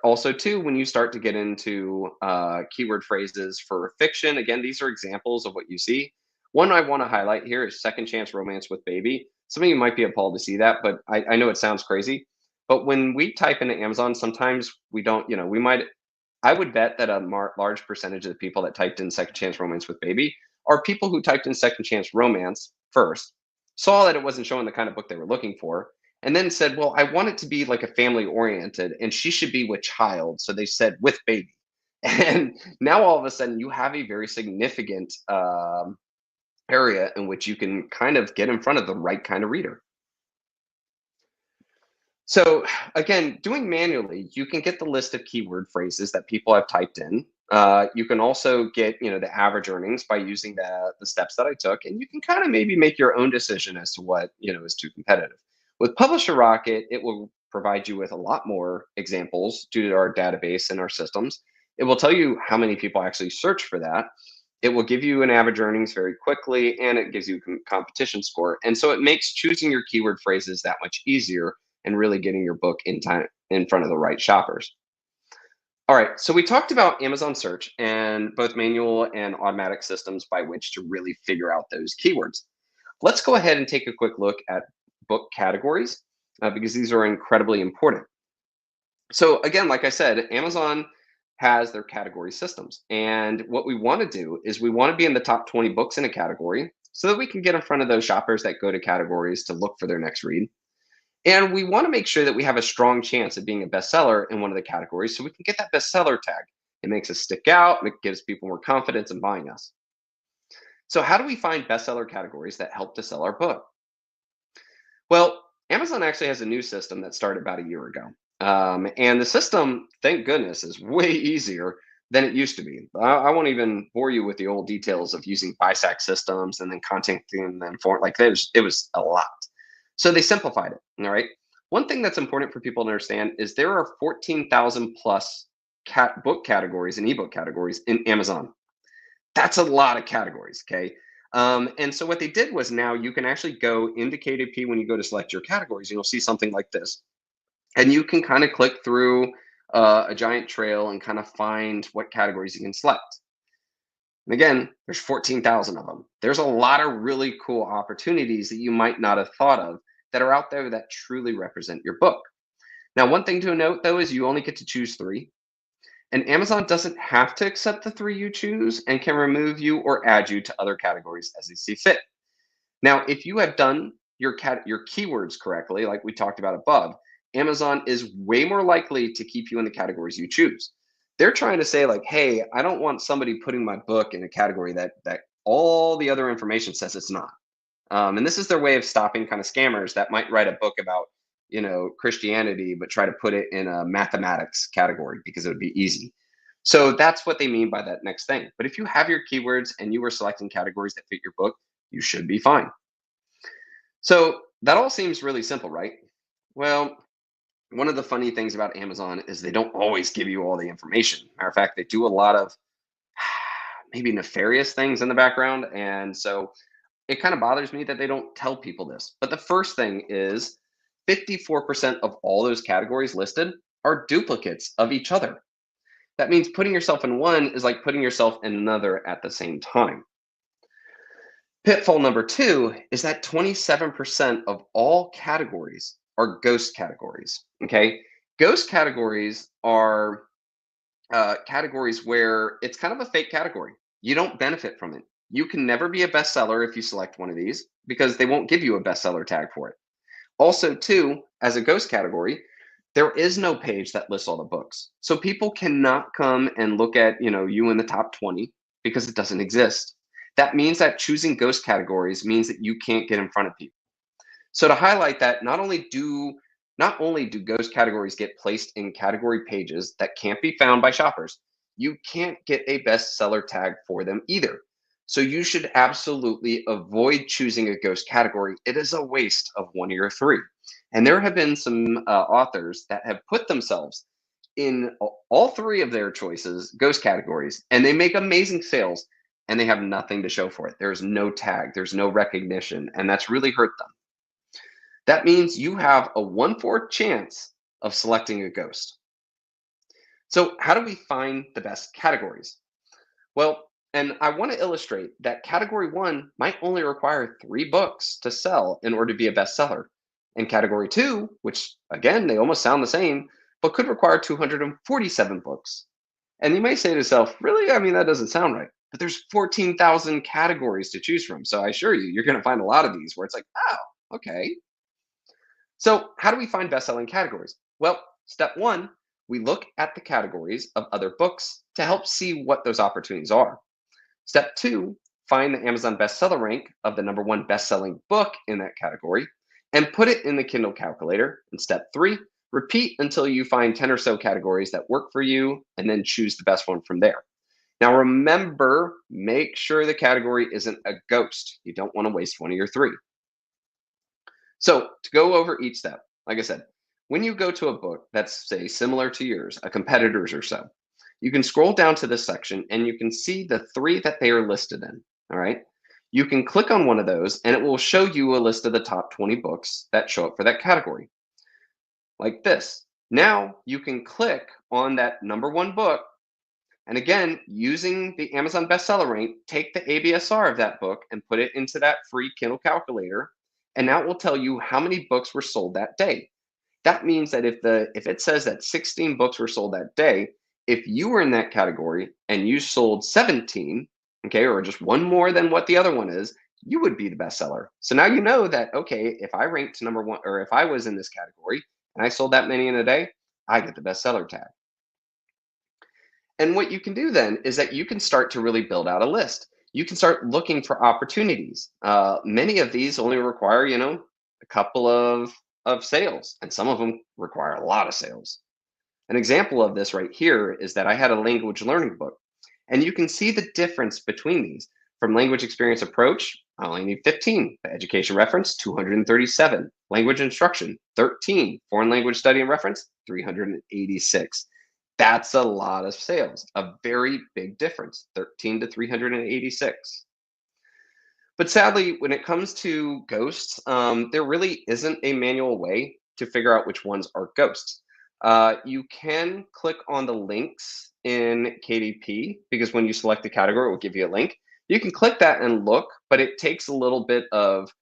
Also, too, when you start to get into keyword phrases for fiction, again, these are examples of what you see. One I want to highlight here is second chance romance with baby. Some of you might be appalled to see that, but I know it sounds crazy. But when we type into Amazon, sometimes we don't, I would bet that a large percentage of the people that typed in second chance romance with baby are people who typed in second chance romance first, saw that it wasn't showing the kind of book they were looking for, and then said, well, I want it to be like a family oriented and she should be with child. So they said with baby. And now all of a sudden you have a very significant area in which you can kind of get in front of the right kind of reader. So again, doing manually, you can get the list of keyword phrases that people have typed in. You can also get, the average earnings by using the steps that I took, and you can kind of maybe make your own decision as to what, is too competitive. With Publisher Rocket, it will provide you with a lot more examples due to our database and our systems. It will tell you how many people actually search for that. It will give you an average earnings very quickly, and it gives you a competition score. And so it makes choosing your keyword phrases that much easier and really getting your book in front of the right shoppers. All right, so we talked about Amazon search and both manual and automatic systems by which to really figure out those keywords. Let's go ahead and take a quick look at book categories because these are incredibly important. So again, like I said, Amazon has their category systems. And what we want to do is we want to be in the top 20 books in a category so that we can get in front of those shoppers that go to categories to look for their next read. And we want to make sure that we have a strong chance of being a bestseller in one of the categories so we can get that bestseller tag. It makes us stick out, it gives people more confidence in buying us. So how do we find bestseller categories that help to sell our book? Well, Amazon actually has a new system that started about a year ago. And the system, thank goodness, is way easier than it used to be. I won't even bore you with the old details of using BISAC systems and then contacting them for it was a lot. So they simplified it. All right. One thing that's important for people to understand is there are 14,000 plus book categories and ebook categories in Amazon. That's a lot of categories. Okay. And so what they did was now you can actually go into KDP when you go to select your categories, and you'll see something like this. And you can kind of click through a giant trail and kind of find what categories you can select. And again, there's 14,000 of them. There's a lot of really cool opportunities that you might not have thought of that are out there that truly represent your book. Now, one thing to note, though, is you only get to choose 3. And Amazon doesn't have to accept the 3 you choose and can remove you or add you to other categories as they see fit. Now, if you have done your keywords correctly, like we talked about above, Amazon is way more likely to keep you in the categories you choose. They're trying to say like, hey, I don't want somebody putting my book in a category that all the other information says it's not. And this is their way of stopping kind of scammers that might write a book about, Christianity, but try to put it in a mathematics category because it would be easy. So that's what they mean by that next thing. But if you have your keywords and you are selecting categories that fit your book, you should be fine. So that all seems really simple, right? Well, one of the funny things about Amazon is they don't always give you all the information. Matter of fact, they do a lot of maybe nefarious things in the background. And so it kind of bothers me that they don't tell people this. But the first thing is 54% of all those categories listed are duplicates of each other. That means putting yourself in one is like putting yourself in another at the same time. Pitfall number 2 is that 27% of all categories are ghost categories. Okay, ghost categories are categories where it's kind of a fake category. You don't benefit from it. You can never be a bestseller if you select one of these because they won't give you a bestseller tag for it. Also, too, as a ghost category, there is no page that lists all the books. So people cannot come and look at, you in the top 20 because it doesn't exist. That means that choosing ghost categories means that you can't get in front of people. So to highlight that, not only do ghost categories get placed in category pages that can't be found by shoppers, you can't get a bestseller tag for them either. So you should absolutely avoid choosing a ghost category. It is a waste of one of your three. And there have been some authors that have put themselves in all three of their choices, ghost categories, and they make amazing sales and they have nothing to show for it. There's no tag, there's no recognition, and that's really hurt them. That means you have a 1/4 chance of selecting a ghost. So how do we find the best categories? Well, and I want to illustrate that category 1 might only require 3 books to sell in order to be a bestseller. And category 2, which again, they almost sound the same, but could require 247 books. And you may say to yourself, really? I mean, that doesn't sound right. But there's 14,000 categories to choose from. So I assure you, you're going to find a lot of these where it's like, oh, okay. So how do we find best-selling categories? Well, step 1, we look at the categories of other books to help see what those opportunities are. Step 2, find the Amazon bestseller rank of the #1 best-selling book in that category and put it in the Kindle calculator. And step 3, repeat until you find 10 or so categories that work for you and then choose the best one from there. Now remember, make sure the category isn't a ghost. You don't want to waste one of your 3. So to go over each step, like I said, when you go to a book that's, say, similar to yours, a competitor's or so, you can scroll down to this section and you can see the 3 that they are listed in, all right? You can click on one of those and it will show you a list of the top 20 books that show up for that category, like this. Now you can click on that #1 book, and again, using the Amazon bestseller rank, take the ABSR of that book and put it into that free Kindle calculator, and now it will tell you how many books were sold that day. That means that if it says that 16 books were sold that day, if you were in that category and you sold 17, okay, or just one more than what the other one is, you would be the bestseller. So now you know that, okay, if I ranked #1, or if I was in this category and I sold that many in a day, I get the bestseller tag. And what you can do then is that you can start to really build out a list. You can start looking for opportunities. Many of these only require, a couple of sales, and some of them require a lot of sales. An example of this right here is that I had a language learning book, and you can see the difference between these. From language experience approach, I only need 15. The education reference, 237. Language instruction, 13. Foreign language study and reference, 386. That's a lot of sales, a very big difference, 13 to 386. But sadly, when it comes to ghosts, there really isn't a manual way to figure out which ones are ghosts. You can click on the links in KDP, because when you select the category, it will give you a link. You can click that and look, but it takes a little bit of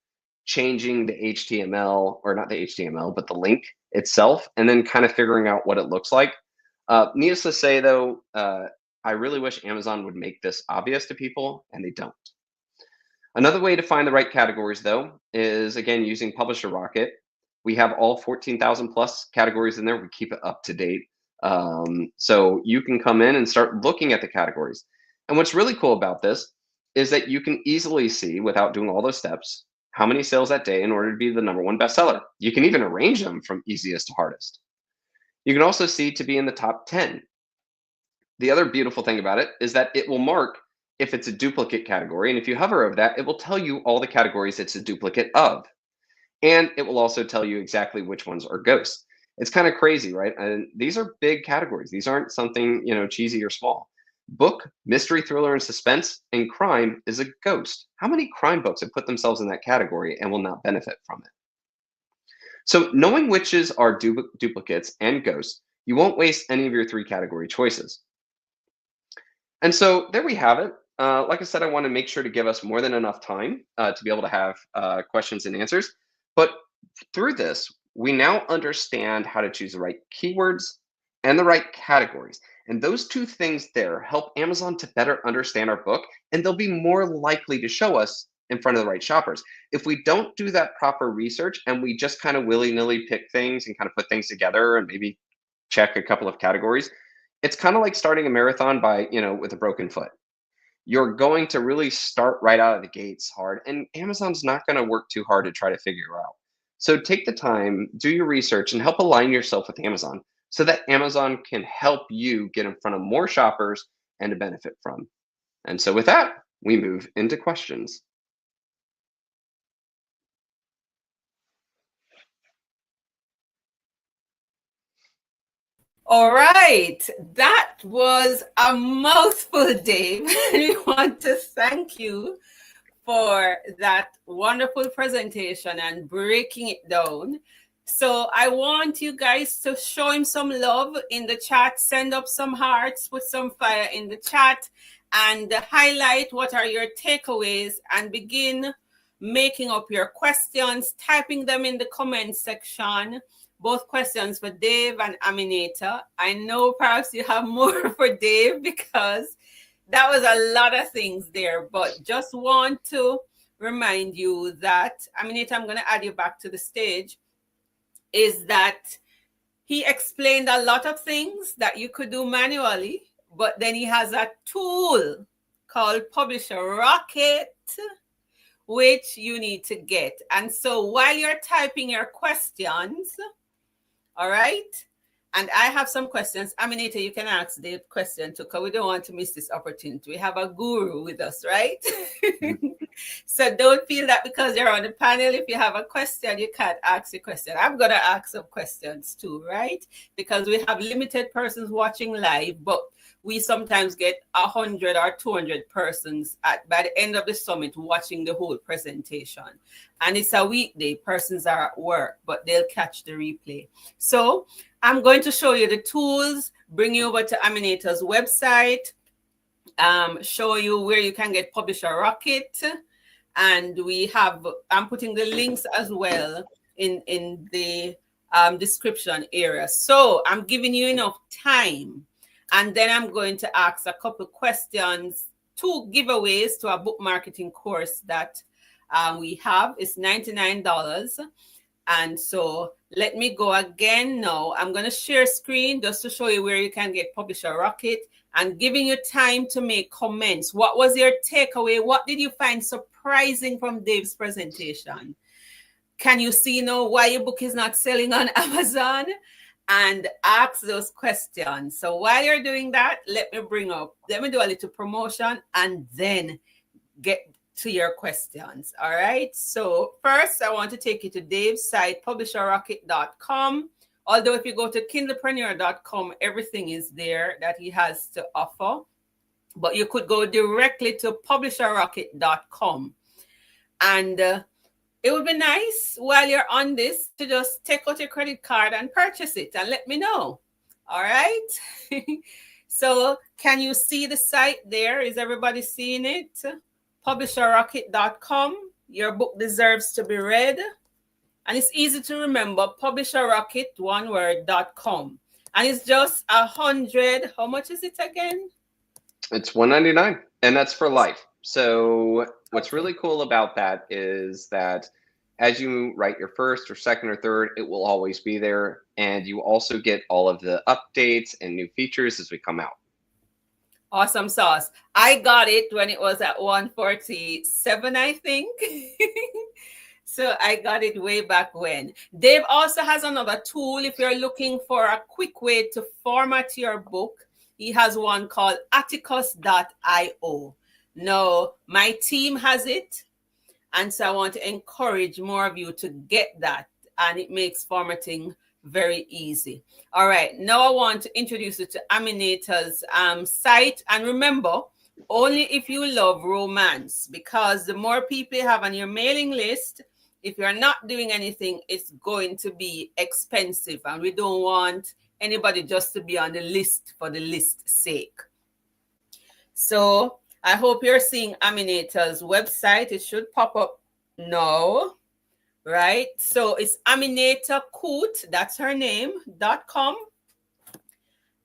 changing the HTML, or not the HTML, but the link itself, and then kind of figuring out what it looks like. Needless to say, though, I really wish Amazon would make this obvious to people, and they don't. Another way to find the right categories, though, is again using Publisher Rocket. We have all 14,000 plus categories in there. We keep it up to date. So you can come in and start looking at the categories. And what's really cool about this is that you can easily see, without doing all those steps, how many sales that day in order to be the #1 bestseller. You can even arrange them from easiest to hardest. You can also see to be in the top 10. The other beautiful thing about it is that it will mark if it's a duplicate category. And if you hover over that, it will tell you all the categories it's a duplicate of. And it will also tell you exactly which ones are ghosts. It's kind of crazy, right? And these are big categories. These aren't something, cheesy or small. Book, mystery, thriller, and suspense, and crime is a ghost. How many crime books have put themselves in that category and will not benefit from it? So knowing whiches are duplicates and ghosts, you won't waste any of your 3 category choices. And so there we have it. Like I said, I want to make sure to give us more than enough time to be able to have questions and answers. But through this, we now understand how to choose the right keywords and the right categories. And those 2 things there help Amazon to better understand our book, and they'll be more likely to show us in front of the right shoppers. If we don't do that proper research and we just kind of willy-nilly pick things and kind of put things together and maybe check a couple of categories, it's kind of like starting a marathon with a broken foot. You're going to really start right out of the gates hard, and Amazon's not going to work too hard to try to figure out. So take the time, do your research, and help align yourself with Amazon so that Amazon can help you get in front of more shoppers and to benefit from. And so with that, we move into questions. All right, that was a mouthful, Dave. We want to thank you for that wonderful presentation and breaking it down. So I want you guys to show him some love in the chat, send up some hearts, put some fire in the chat, and highlight what are your takeaways and begin making up your questions, typing them in the comment section. Both questions for Dave and Aminata. I know perhaps you have more for Dave because that was a lot of things there, but just want to remind you that, Aminata, I'm going to add you back to the stage, is that he explained a lot of things that you could do manually, but then he has a tool called Publisher Rocket, which you need to get. And so while you're typing your questions, all right, and I have some questions. Aminata, you can ask the question too, because we don't want to miss this opportunity. We have a guru with us, right? So don't feel that because you're on the panel, if you have a question, you can't ask your question. I'm going to ask some questions too, right? Because we have limited persons watching live, but we sometimes get 100 or 200 persons by the end of the summit watching the whole presentation. And it's a weekday. Persons are at work, but they'll catch the replay. So I'm going to show you the tools, bring you over to Aminata's website, show you where you can get Publisher Rocket. And I'm putting the links as well in the description area. So I'm giving you enough time. And then I'm going to ask a couple questions, 2 giveaways to a book marketing course that we have. It's $99. And so let me go again now. I'm going to share screen just to show you where you can get Publisher Rocket and giving you time to make comments. What was your takeaway? What did you find surprising from Dave's presentation? Can you see now why your book is not selling on Amazon? And ask those questions. So while you're doing that, let me do a little promotion and then get to your questions. All right. So first, I want to take you to Dave's site, publisherrocket.com. Although if you go to kindlepreneur.com, everything is there that he has to offer. But you could go directly to publisherrocket.com. And it would be nice while you're on this to just take out your credit card and purchase it and let me know. All right. So can you see the site there? Is everybody seeing it? Publisherrocket.com. Your book deserves to be read. And it's easy to remember, Publisherrocket, one word.com. And it's just 100. How much is it again? It's $199, and that's for life. So what's really cool about that is that as you write your first or second or third, it will always be there. And you also get all of the updates and new features as we come out. Awesome sauce. I got it when it was at 147, I think. So I got it way back when. Dave also has another tool if you're looking for a quick way to format your book. He has one called atticus.io. Now, my team has it. And so I want to encourage more of you to get that. And it makes formatting very easy. All right. Now I want to introduce you to Aminata's site. And remember, only if you love romance, because the more people you have on your mailing list, if you're not doing anything, it's going to be expensive. And we don't want anybody just to be on the list for the list's sake. So I hope you're seeing Aminata's website. It should pop up now, right? So it's Aminata Coote, that's her name, .com.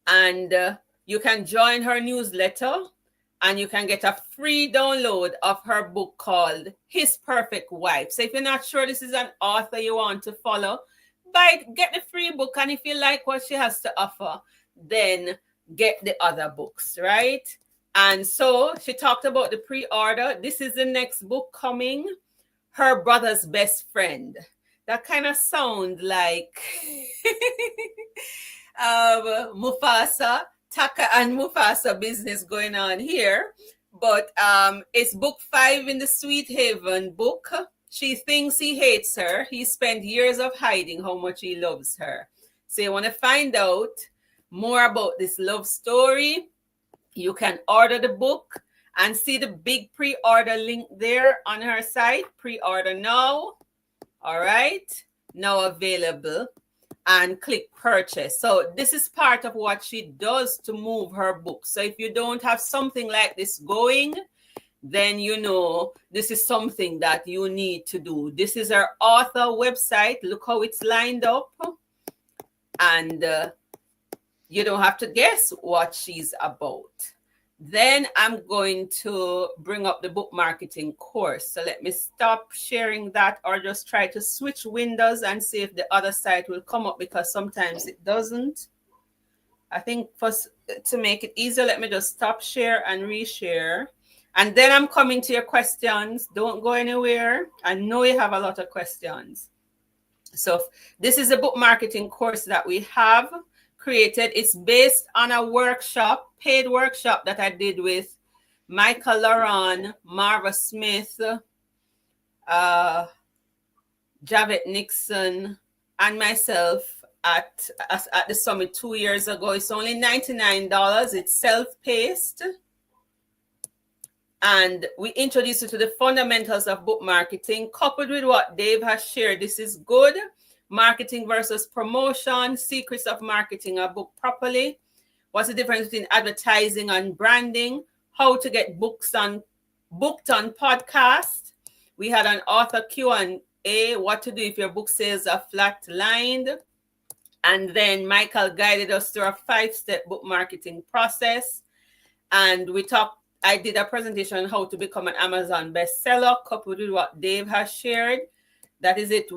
And you can join her newsletter and you can get a free download of her book called His Perfect Wife. So if you're not sure this is an author you want to follow, get the free book. And if you like what she has to offer, then get the other books, right? And so she talked about the pre-order. This is the next book coming, Her Brother's Best Friend. That kind of sound like Mufasa, Taka and Mufasa business going on here. But it's book 5 in the Sweet Haven book. She thinks he hates her. He spent years of hiding how much he loves her. So you want to find out more about this love story, you can order the book and see the big pre-order link there on her site. Pre-order now. All right. Now available. And click purchase. So this is part of what she does to move her book. So if you don't have something like this going, then you know this is something that you need to do. This is her author website. Look how it's lined up. And you don't have to guess what she's about. Then I'm going to bring up the book marketing course. So let me stop sharing that, or just try to switch windows and see if the other site will come up, because sometimes it doesn't. I think to make it easier, let me just stop share and reshare. And then I'm coming to your questions. Don't go anywhere. I know you have a lot of questions. So this is a book marketing course that we have created. It's based on a workshop, paid workshop that I did with Michael Laron, Marva Smith, Javette Nixon, and myself at the summit 2 years ago. It's only $99. It's self-paced. And we introduce you to the fundamentals of book marketing, coupled with what Dave has shared. This is good. Marketing versus promotion, secrets of marketing a book properly. What's the difference between advertising and branding? How to get booked on podcast. We had an author Q&A, what to do if your book sales are flat-lined. And then Michael guided us through a 5-step book marketing process. And I did a presentation on how to become an Amazon bestseller, coupled with what Dave has shared. That is it.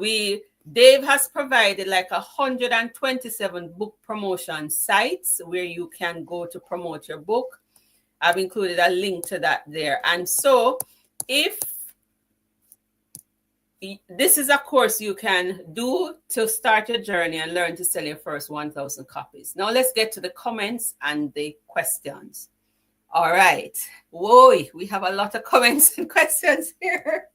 Dave has provided like 127 book promotion sites where you can go to promote your book. I've included a link to that there. And so if this is a course you can do to start your journey and learn to sell your first 1,000 copies. Now let's get to the comments and the questions. All right. Whoa, we have a lot of comments and questions here.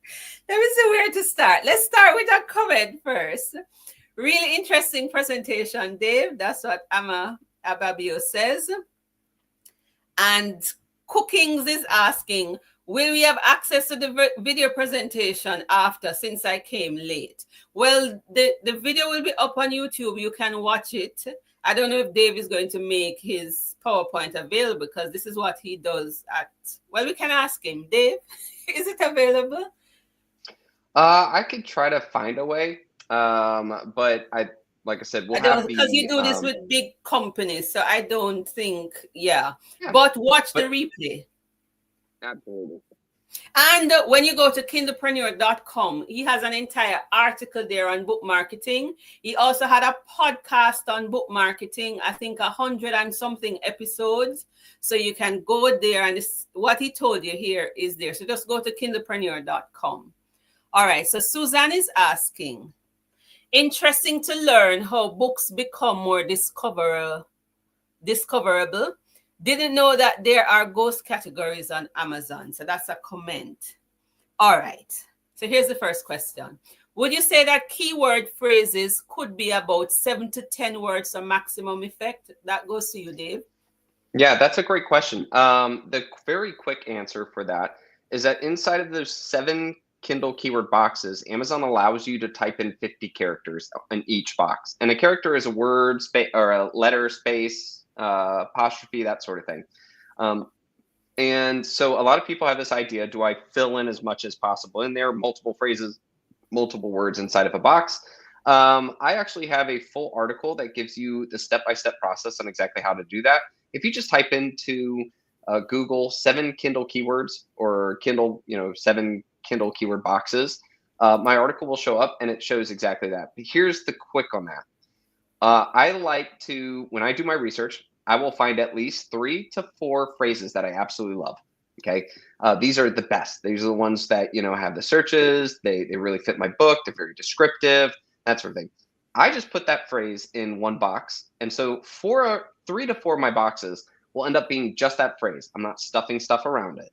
Let me see where to start. Let's start with a comment first. Really interesting presentation, Dave. That's what Amma Ababio says. And Cookings is asking, will we have access to the video presentation after, since I came late? Well, the video will be up on YouTube. You can watch it. I don't know if Dave is going to make his PowerPoint available, because this is what he does well, we can ask him. Dave, is it available? I could try to find a way, but like I said, because you do this with big companies, so I don't think, but watch the replay. Absolutely. And when you go to kindlepreneur.com, he has an entire article there on book marketing. He also had a podcast on book marketing, I think 100 and something episodes. So you can go there, and what he told you here is there. So just go to kindlepreneur.com. All right. So Suzanne is asking, interesting to learn how books become more discoverable. Didn't know that there are ghost categories on Amazon. So that's a comment. All right. So here's the first question. Would you say that keyword phrases could be about 7 to 10 words for maximum effect? That goes to you, Dave. Yeah, that's a great question. The very quick answer for that is that inside of those 7 Kindle keyword boxes, Amazon allows you to type in 50 characters in each box. And a character is a word space or a letter space, apostrophe, that sort of thing. And so a lot of people have this idea, do I fill in as much as possible in there, multiple phrases, multiple words inside of a box? I actually have a full article that gives you the step-by-step process on exactly how to do that. If you just type into Google 7 Kindle keywords or Kindle, 7 Kindle keyword boxes, my article will show up and it shows exactly that. But here's the quick on that. I like to, when I do my research, I will find at least 3 to 4 phrases that I absolutely love. Okay, these are the best. These are the ones that, you know, have the searches. They really fit my book. They're very descriptive, that sort of thing. I just put that phrase in one box, and so 3 to 4 of my boxes will end up being just that phrase. I'm not stuffing stuff around it.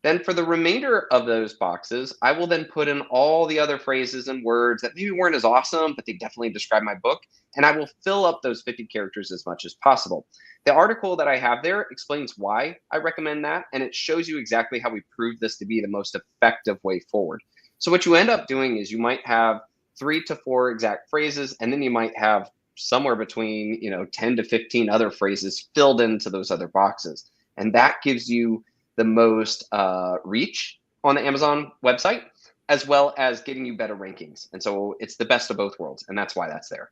Then for the remainder of those boxes, I will then put in all the other phrases and words that maybe weren't as awesome, but they definitely describe my book. And I will fill up those 50 characters as much as possible. The article that I have there explains why I recommend that, and it shows you exactly how we proved this to be the most effective way forward. So what you end up doing is you might have 3 to 4 exact phrases, and then you might have somewhere between, you know, 10 to 15 other phrases filled into those other boxes. And that gives you the most reach on the Amazon website, as well as getting you better rankings. And so it's the best of both worlds, and that's why that's there.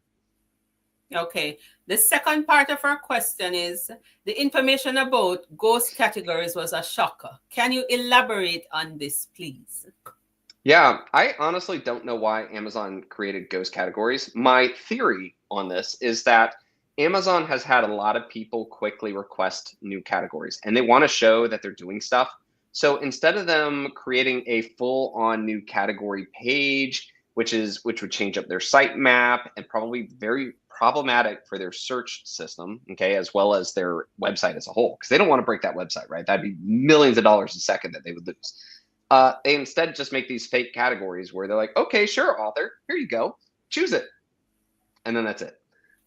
Okay. The second part of our question is, the information about ghost categories was a shocker. Can you elaborate on this, please? Yeah, I honestly don't know why Amazon created ghost categories. My theory on this is that Amazon has had a lot of people quickly request new categories, and they want to show that they're doing stuff. So instead of them creating a full-on new category page, which would change up their sitemap and probably very problematic for their search system, okay, as well as their website as a whole, because they don't want to break that website, right? That'd be millions of dollars a second that they would lose. They instead just make these fake categories where they're like, okay, sure, author, here you go, choose it, and then that's it.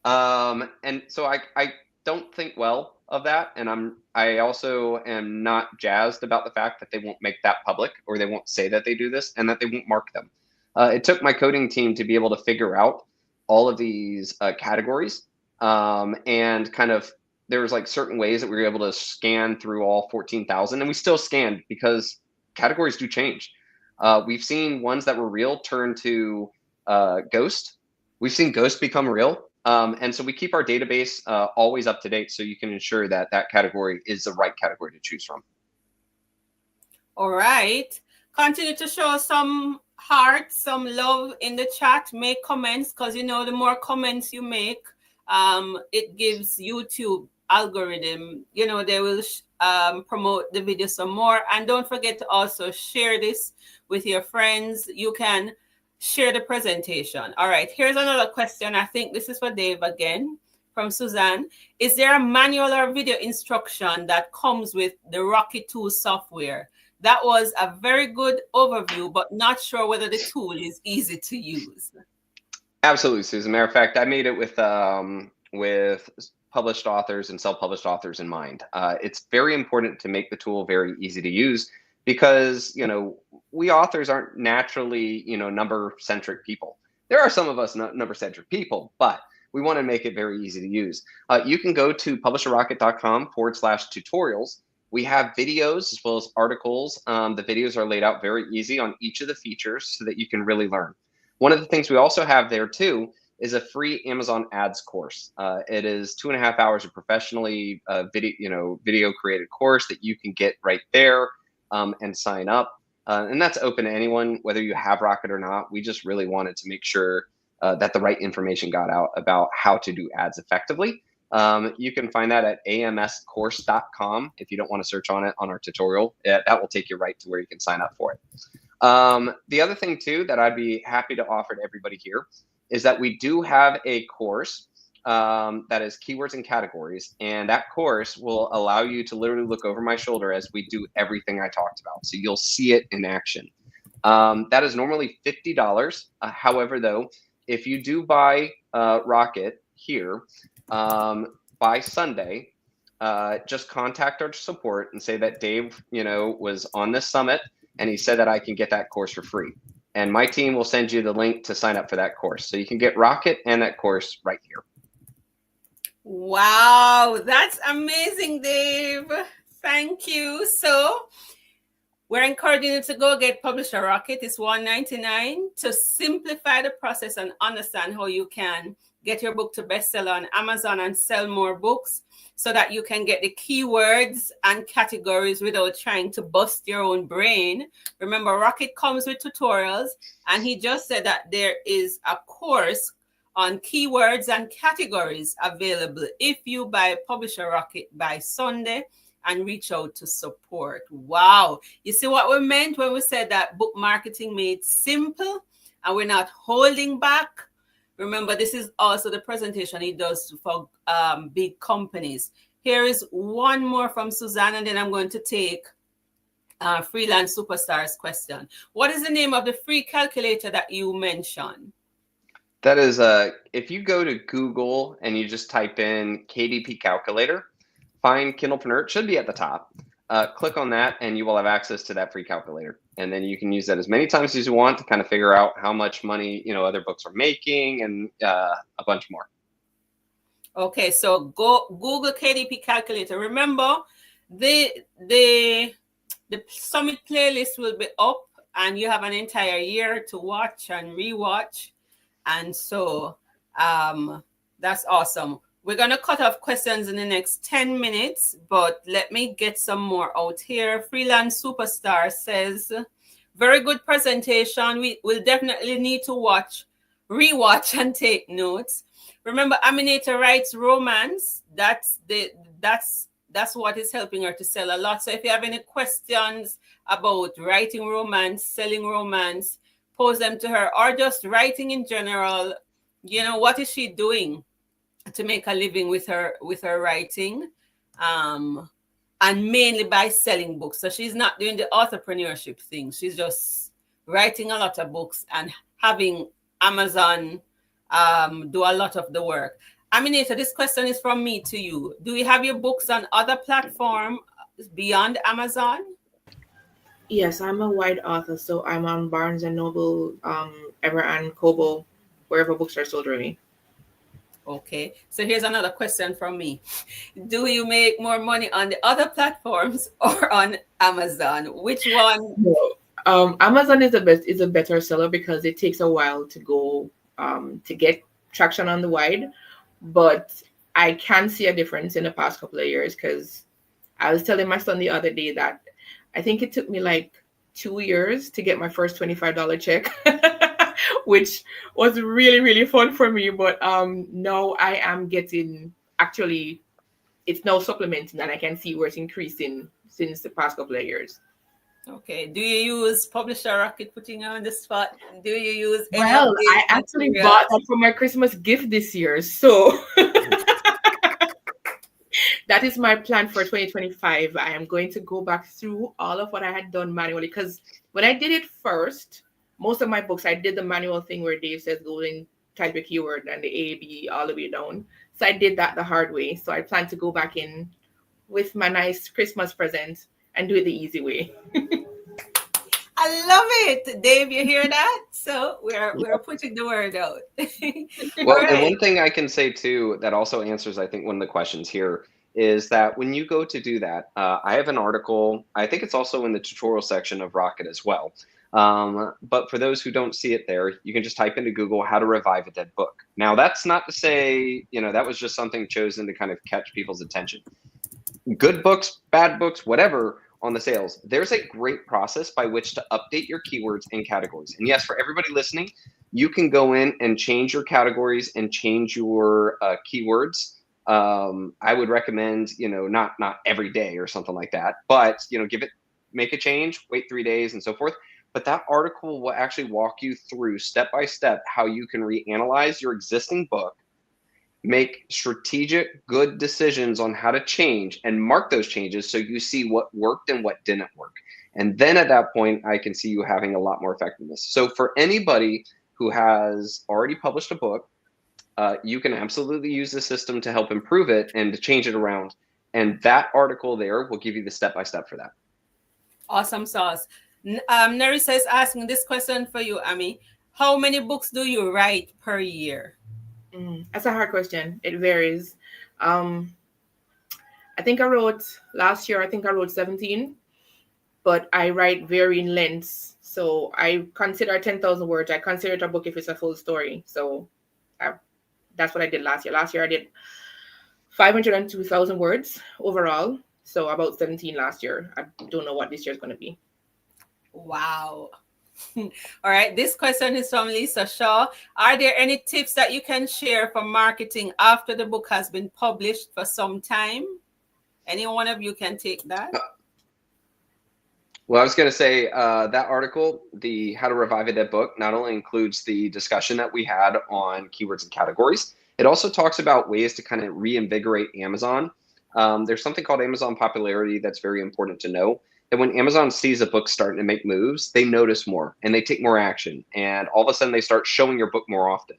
And so I don't think well of that, and I also am not jazzed about the fact that they won't make that public, or they won't say that they do this, and that they won't mark them. It took my coding team to be able to figure out all of these categories, and kind of there was like certain ways that we were able to scan through all 14,000, and we still scanned because categories do change. We've seen ones that were real turn to ghost. We've seen ghost become real. And so we keep our database always up to date, so you can ensure that that category is the right category to choose from. All right. Continue to show some heart, some love in the chat. Make comments, because you know the more comments you make, it gives YouTube algorithm, you know, they will promote the video some more. And don't forget to also share this with your friends. You can share the presentation. All right, here's another question. I think this is for Dave again, from Suzanne. Is there a manual or video instruction that comes with the Rocket Tool software? That was a very good overview, but not sure whether the tool is easy to use. Absolutely, Susan. Matter of fact, I made it with published authors and self-published authors in mind. It's very important to make the tool very easy to use, because, you know, we authors aren't naturally, you know, number-centric people. There are some of us number-centric people, but we want to make it very easy to use. You can go to publisherrocket.com/tutorials. We have videos as well as articles. The videos are laid out very easy on each of the features so that you can really learn. One of the things we also have there too is a free Amazon ads course. It is 2.5 hours of professionally video created course that you can get right there and sign up. And that's open to anyone, whether you have Rocket or not. We just really wanted to make sure that the right information got out about how to do ads effectively. You can find that at amscourse.com. If you don't want to search on it on our tutorial, that will take you right to where you can sign up for it. The other thing too that I'd be happy to offer to everybody here is that we do have a course that is keywords and categories, and that course will allow you to literally look over my shoulder as we do everything I talked about. So you'll see it in action. That is normally $50. However, though, if you do buy Rocket here by Sunday, just contact our support and say that Dave, was on this summit and he said that I can get that course for free. And my team will send you the link to sign up for that course. So you can get Rocket and that course right here. Wow, that's amazing, Dave. Thank you. So we're encouraging you to go get Publisher Rocket. It's $199 to simplify the process and understand how you can get your book to bestseller on Amazon and sell more books, so that you can get the keywords and categories without trying to bust your own brain. Remember, Rocket comes with tutorials, and he just said that there is a course on keywords and categories available if you buy Publisher Rocket by Sunday. and reach out to support. Wow. You see what we meant when we said that book marketing made simple and we're not holding back? Remember, this is also the presentation he does for big companies. Here is one more from Suzanne, and then I'm going to take Freelance Superstars question. What is the name of the free calculator that you mentioned? That is, if you go to Google and you just type in KDP calculator, find Kindlepreneur, it should be at the top. Click on that and you will have access to that free calculator. And then you can use that as many times as you want to kind of figure out how much money, other books are making and a bunch more. Okay, so go Google KDP calculator. Remember, the summit playlist will be up and you have an entire year to watch and rewatch. And so that's awesome. We're going to cut off questions in the next 10 minutes, but let me get some more out here. Freelance Superstar says, very good presentation. We will definitely need to rewatch and take notes. Remember, Aminata writes romance. That's what is helping her to sell a lot. So if you have any questions about writing romance, selling romance, pose them to her, or just writing in general. What is she doing to make a living with her writing? And mainly by selling books. So she's not doing the authorpreneurship thing. She's just writing a lot of books and having Amazon do a lot of the work. Aminata, this question is from me to you. Do you have your books on other platforms beyond Amazon? Yes, I'm a wide author, so I'm on Barnes and Noble, Ever and Kobo, wherever books are sold, really. Okay, so here's another question from me. Do you make more money on the other platforms or on Amazon? Which one? No. Amazon is a better seller because it takes a while to go to get traction on the wide, but I can see a difference in the past couple of years because I was telling my son the other day that I think it took me like 2 years to get my first $25 check, which was really, really fun for me. But now I am getting, actually, it's now supplementing and I can see where it's increasing since the past couple of years. Okay. Do you use Publisher Rocket, putting you on the spot? Do you use Well, I actually bought that for my Christmas gift this year. So that is my plan for 2025. I am going to go back through all of what I had done manually because when I did it first, most of my books, I did the manual thing where Dave says go in, type a keyword and the A, B, all the way down. So I did that the hard way. So I plan to go back in with my nice Christmas present and do it the easy way. I love it. Dave, you hear that? So we're putting the word out. Well, and one thing I can say too that also answers, I think, one of the questions here is that when you go to do that, I have an article, I think it's also in the tutorial section of Rocket as well. But for those who don't see it there, you can just type into Google how to revive a dead book. Now, that's not to say, that was just something chosen to kind of catch people's attention. Good books, bad books, whatever, on the sales, there's a great process by which to update your keywords and categories. And yes, for everybody listening, you can go in and change your categories and change your keywords. I would recommend, not every day or something like that, but, make a change, wait 3 days and so forth. But that article will actually walk you through step by step how you can reanalyze your existing book, make strategic, good decisions on how to change and mark those changes so you see what worked and what didn't work. And then at that point, I can see you having a lot more effectiveness. So for anybody who has already published a book, you can absolutely use the system to help improve it and to change it around. And that article there will give you the step-by-step for that. Awesome sauce. Nerissa is asking this question for you, Ami. How many books do you write per year? That's a hard question. It varies. I think last year, I wrote 17, but I write varying lengths. So I consider 10,000 words. I consider it a book if it's a full story. So that's what I did last year. Last year I did 502,000 words overall. So about 17 last year. I don't know what this year is going to be. Wow. All right. This question is from Lisa Shaw. Are there any tips that you can share for marketing after the book has been published for some time? Any one of you can take that. Well, I was going to say that article, the How to Revive a Dead Book, not only includes the discussion that we had on keywords and categories, it also talks about ways to kind of reinvigorate Amazon. There's something called Amazon popularity that's very important to know. That when Amazon sees a book starting to make moves, they notice more and they take more action. And all of a sudden, they start showing your book more often.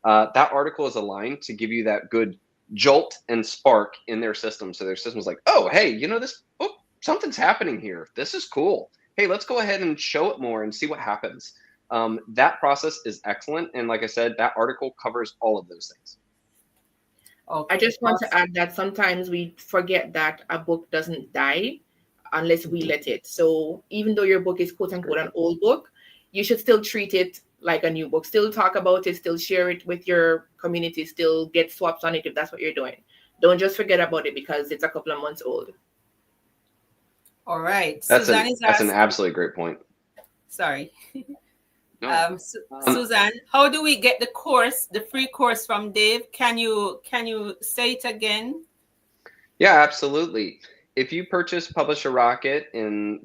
That article is aligned to give you that good jolt and spark in their system. So their system's like, oh, hey, you know, this book, something's happening here. This is cool. Hey, let's go ahead and show it more and see what happens. That process is excellent. And like I said, that article covers all of those things. Okay. I just want to add that sometimes we forget that a book doesn't die unless we let it. So even though your book is quote unquote an old book, you should still treat it like a new book. Still talk about it, still share it with your community, still get swaps on it if that's what you're doing. Don't just forget about it because it's a couple of months old. All right. That's an absolutely great point. Sorry. No. Suzanne, how do we get the course, the free course from Dave? Can you say it again? Yeah, absolutely. If you purchase Publish a Rocket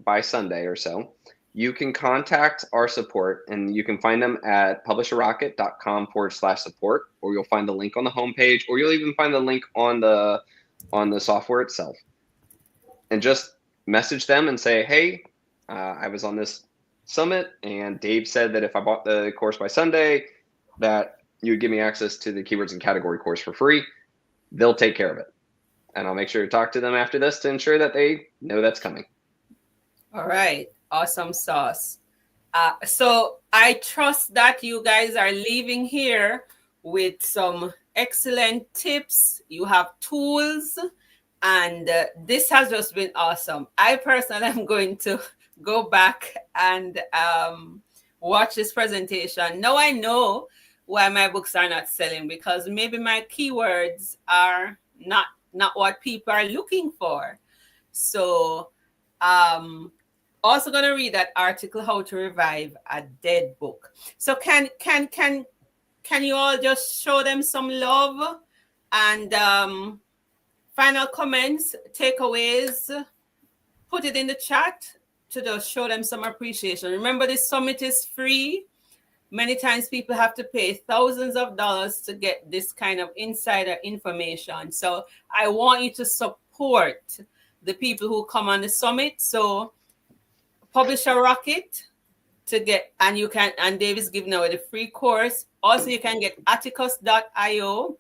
by Sunday or so, you can contact our support, and you can find them at publisharocket.com/support, or you'll find the link on the homepage, or you'll even find the link on the software itself. And just message them and say, hey, I was on this summit, and Dave said that if I bought the course by Sunday, that you would give me access to the keywords and category course for free. They'll take care of it. And I'll make sure to talk to them after this to ensure that they know that's coming. All right. Awesome sauce. So I trust that you guys are leaving here with some excellent tips. You have tools, and this has just been awesome. I personally am going to go back and watch this presentation. Now I know why my books are not selling, because maybe my keywords are not what people are looking for. So also going to read that article, How to Revive a Dead Book. So can you all just show them some love and final comments, takeaways, put it in the chat to just show them some appreciation. Remember, this summit is free. Many times people have to pay thousands of dollars to get this kind of insider information. So I want you to support the people who come on the summit. So Publish a Rocket to get, and Dave is giving away the free course. Also, you can get atticus.io.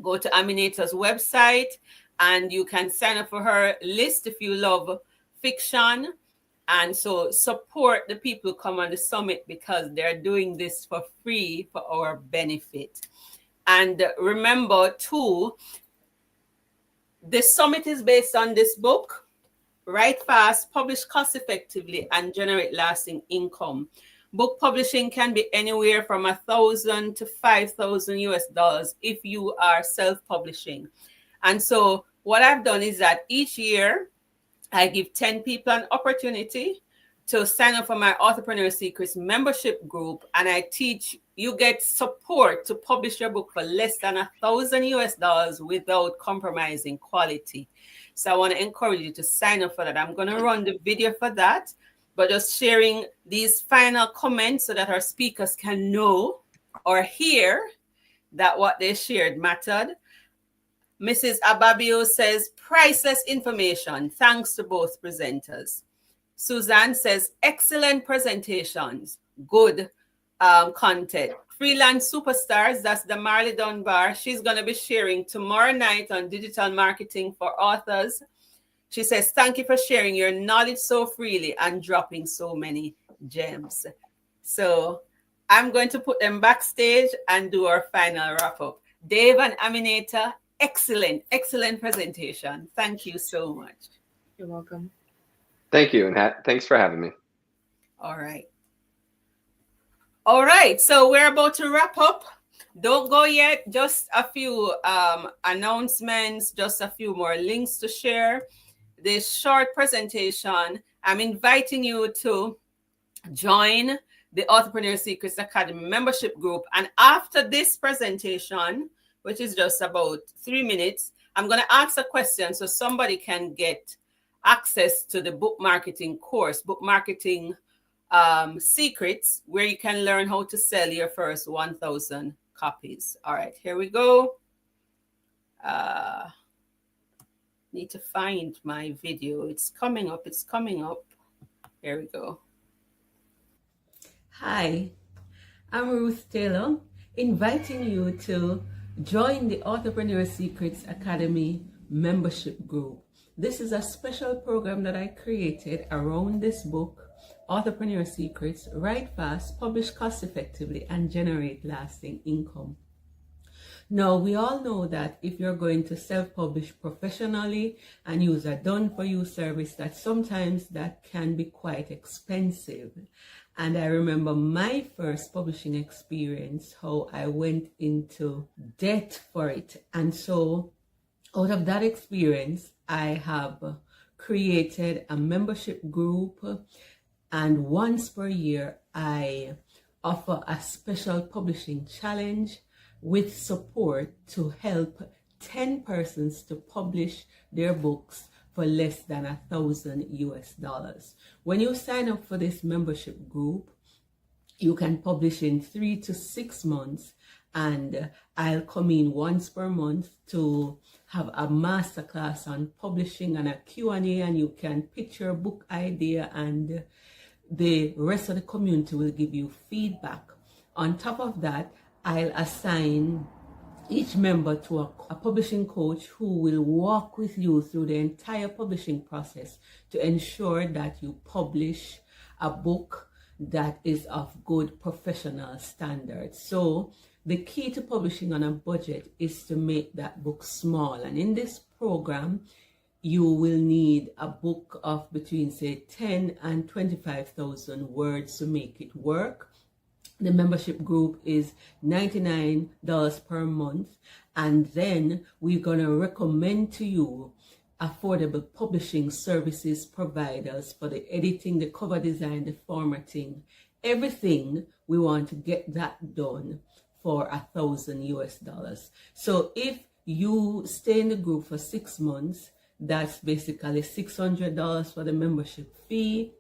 Go to Aminata's website, and you can sign up for her list if you love fiction. And so support the people who come on the summit, because they're doing this for free for our benefit. And remember too, the summit is based on this book, Write Fast, Publish Cost Effectively, and Generate Lasting Income. Book publishing can be anywhere from $1,000 to $5,000 US if you are self-publishing. And so what I've done is that each year I give 10 people an opportunity to sign up for my Authorpreneur Secrets membership group, and I teach you get support to publish your book for less than $1,000 US without compromising quality. So I want to encourage you to sign up for that. I'm going to run the video for that, but just sharing these final comments so that our speakers can know or hear that what they shared mattered. Mrs. Ababio says, priceless information. Thanks to both presenters. Suzanne says, excellent presentations. Good content. Freelance Superstars, that's the Marley Dunbar. She's going to be sharing tomorrow night on digital marketing for authors. She says, thank you for sharing your knowledge so freely and dropping so many gems. So I'm going to put them backstage and do our final wrap up. Dave and Aminata, excellent presentation. Thank you so much. You're welcome. Thank you, and thanks for having me. All right, so we're about to wrap up. Don't go yet. Just a few announcements, just a few more links to share. This short presentation, I'm inviting you to join the Authorpreneur Secrets Academy membership group. And after this presentation, which is just about 3 minutes, I'm going to ask a question so somebody can get access to the book marketing course, book marketing secrets, where you can learn how to sell your first 1,000 copies. All right, here we go. Need to find my video. It's coming up. It's coming up. Here we go. Hi, I'm Ruth Taylor, inviting you to join the Authorpreneur Secrets Academy membership group. This is a special program that I created around this book, Authorpreneur Secrets: Write Fast, Publish Cost Effectively, and Generate Lasting Income. Now, we all know that if you're going to self-publish professionally and use a done-for-you service, that sometimes that can be quite expensive. And I remember my first publishing experience, how I went into debt for it. And so out of that experience, I have created a membership group, and once per year, I offer a special publishing challenge with support to help 10 persons to publish their books for less than $1,000 US. When you sign up for this membership group, you can publish in 3 to 6 months, and I'll come in once per month to have a masterclass on publishing and a Q&A, and you can pitch your book idea, and the rest of the community will give you feedback. On top of that, I'll assign each member to a publishing coach who will walk with you through the entire publishing process to ensure that you publish a book that is of good professional standards. So the key to publishing on a budget is to make that book small. And in this program, you will need a book of between, say, 10 and 25,000 words to make it work. The membership group is $99 per month, and then we're going to recommend to you affordable publishing services providers for the editing, the cover design, the formatting, everything. We want to get that done for $1,000 US. So if you stay in the group for 6 months, that's basically $600 for the membership fee.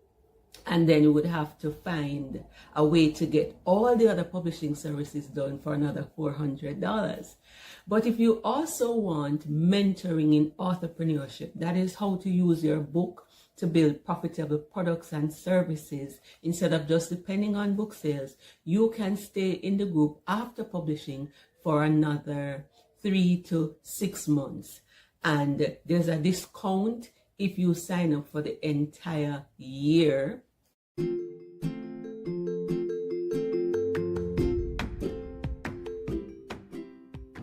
And then you would have to find a way to get all the other publishing services done for another $400. But if you also want mentoring in authorpreneurship, that is how to use your book to build profitable products and services instead of just depending on book sales, you can stay in the group after publishing for another 3 to 6 months. And there's a discount if you sign up for the entire year.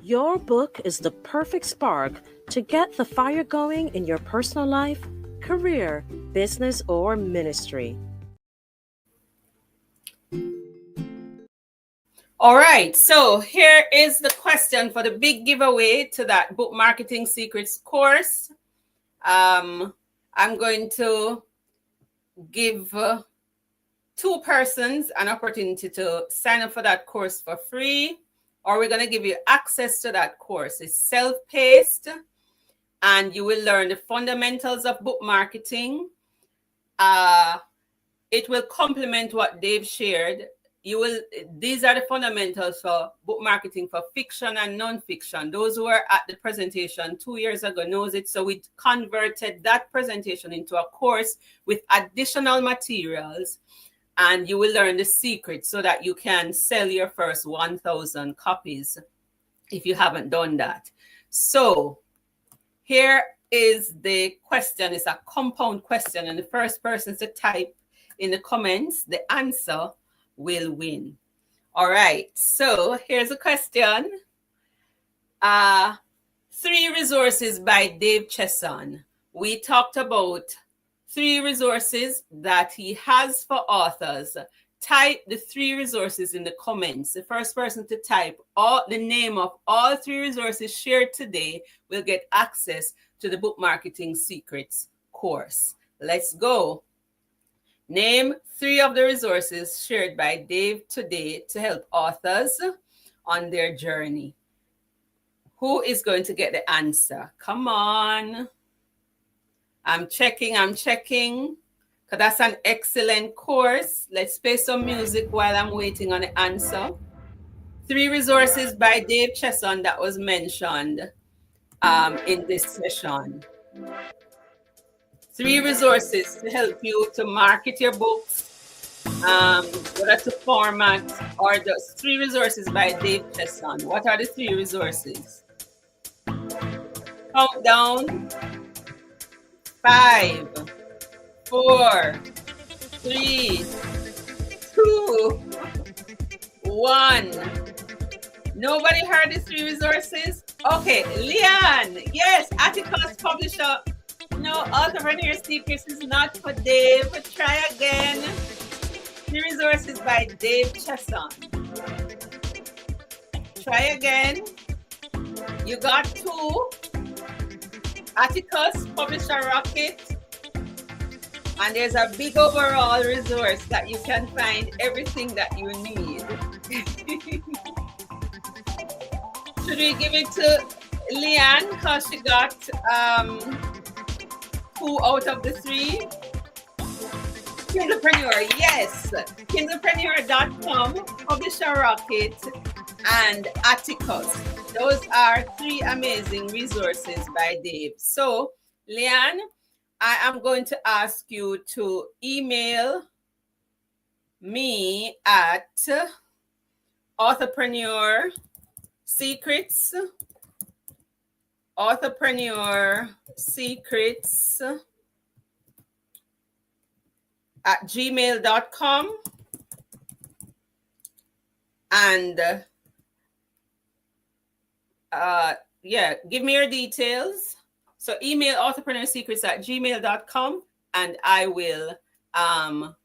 Your book is the perfect spark to get the fire going in your personal life, career, business, or ministry. All right, so here is the question for the big giveaway to that book marketing secrets course. I'm going to give 2 persons an opportunity to sign up for that course for free, or we're going to give you access to that course. It's self-paced, and you will learn the fundamentals of book marketing. It will complement what Dave shared. These are the fundamentals for book marketing for fiction and non-fiction. Those who were at the presentation 2 years ago knows it. So we converted that presentation into a course with additional materials, and you will learn the secret so that you can sell your first 1,000 copies if you haven't done that. So here is the question. It's a compound question, and the first person to type in the comments the answer will win. All right, so here's a question. 3 resources by Dave Chesson. We talked about 3 resources that he has for authors. Type the 3 resources in the comments. The first person to type the name of all 3 resources shared today will get access to the book marketing secrets course. Let's go. Name 3 of the resources shared by Dave today to help authors on their journey. Who is going to get the answer? Come on. I'm checking. Because that's an excellent course. Let's play some music while I'm waiting on the answer. 3 resources by Dave Chesson that was mentioned in this session. 3 resources to help you to market your books, whether to format, or just 3 resources by Dave Chesson. What are the 3 resources? Countdown. 5, 4, 3, 2, 1. Nobody heard the 3 resources? Okay, Leanne. Yes, Atticus Publisher. No, Authorpreneur Secrets is not for Dave. Try again. 3 resources by Dave Chesson. Try again. You got 2. Atticus Publisher Rocket. And there's a big overall resource that you can find everything that you need. Should we give it to Leanne because she got 2 out of the 3? Kindlepreneur, yes. Kindlepreneur.com, Publisher Rocket, and Atticus. Those are 3 amazing resources by Dave. So, Leanne, I am going to ask you to email me at Authorpreneur Secrets @gmail.com, and give me your details. So email authorpreneursecrets@gmail.com, and I will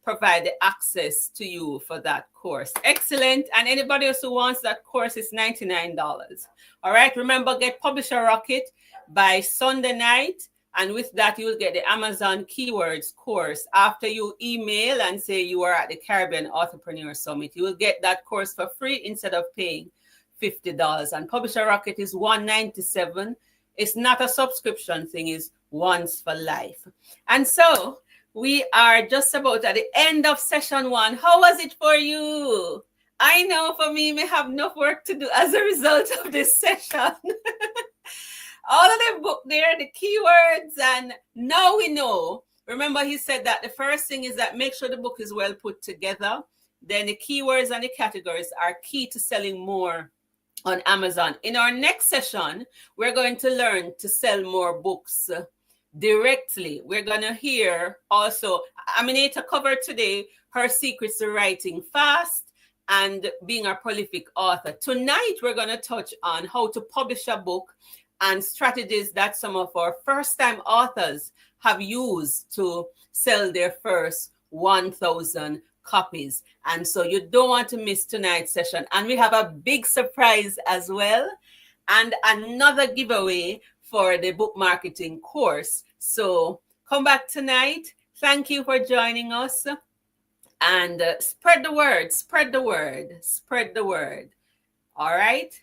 provide the access to you for that course. Excellent. And anybody else who wants that course is $99. All right. Remember, get Publisher Rocket by Sunday night. And with that, you'll get the Amazon Keywords course. After you email and say you are at the Caribbean Authorpreneur Summit, you will get that course for free instead of paying $50. And Publisher Rocket is $197. It's not a subscription thing, it's once for life. And so we are just about at the end of session 1. How was it for you? I know for me, may have enough work to do as a result of this session. All of them book there, the keywords, and now we know. Remember, he said that the first thing is that make sure the book is well put together. Then the keywords and the categories are key to selling more on Amazon. In our next session, we're going to learn to sell more books directly. We're going to hear also, Aminata covered today her secrets to writing fast and being a prolific author. Tonight, we're going to touch on how to publish a book and strategies that some of our first-time authors have used to sell their first 1,000 copies. And so you don't want to miss tonight's session. And we have a big surprise as well, and another giveaway for the book marketing course. So come back tonight. Thank you for joining us. And spread the word, spread the word, spread the word. All right.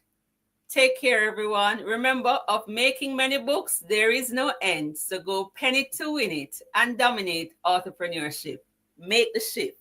Take care, everyone. Remember, of making many books, there is no end. So go penny to win it and dominate authorpreneurship. Make the shift.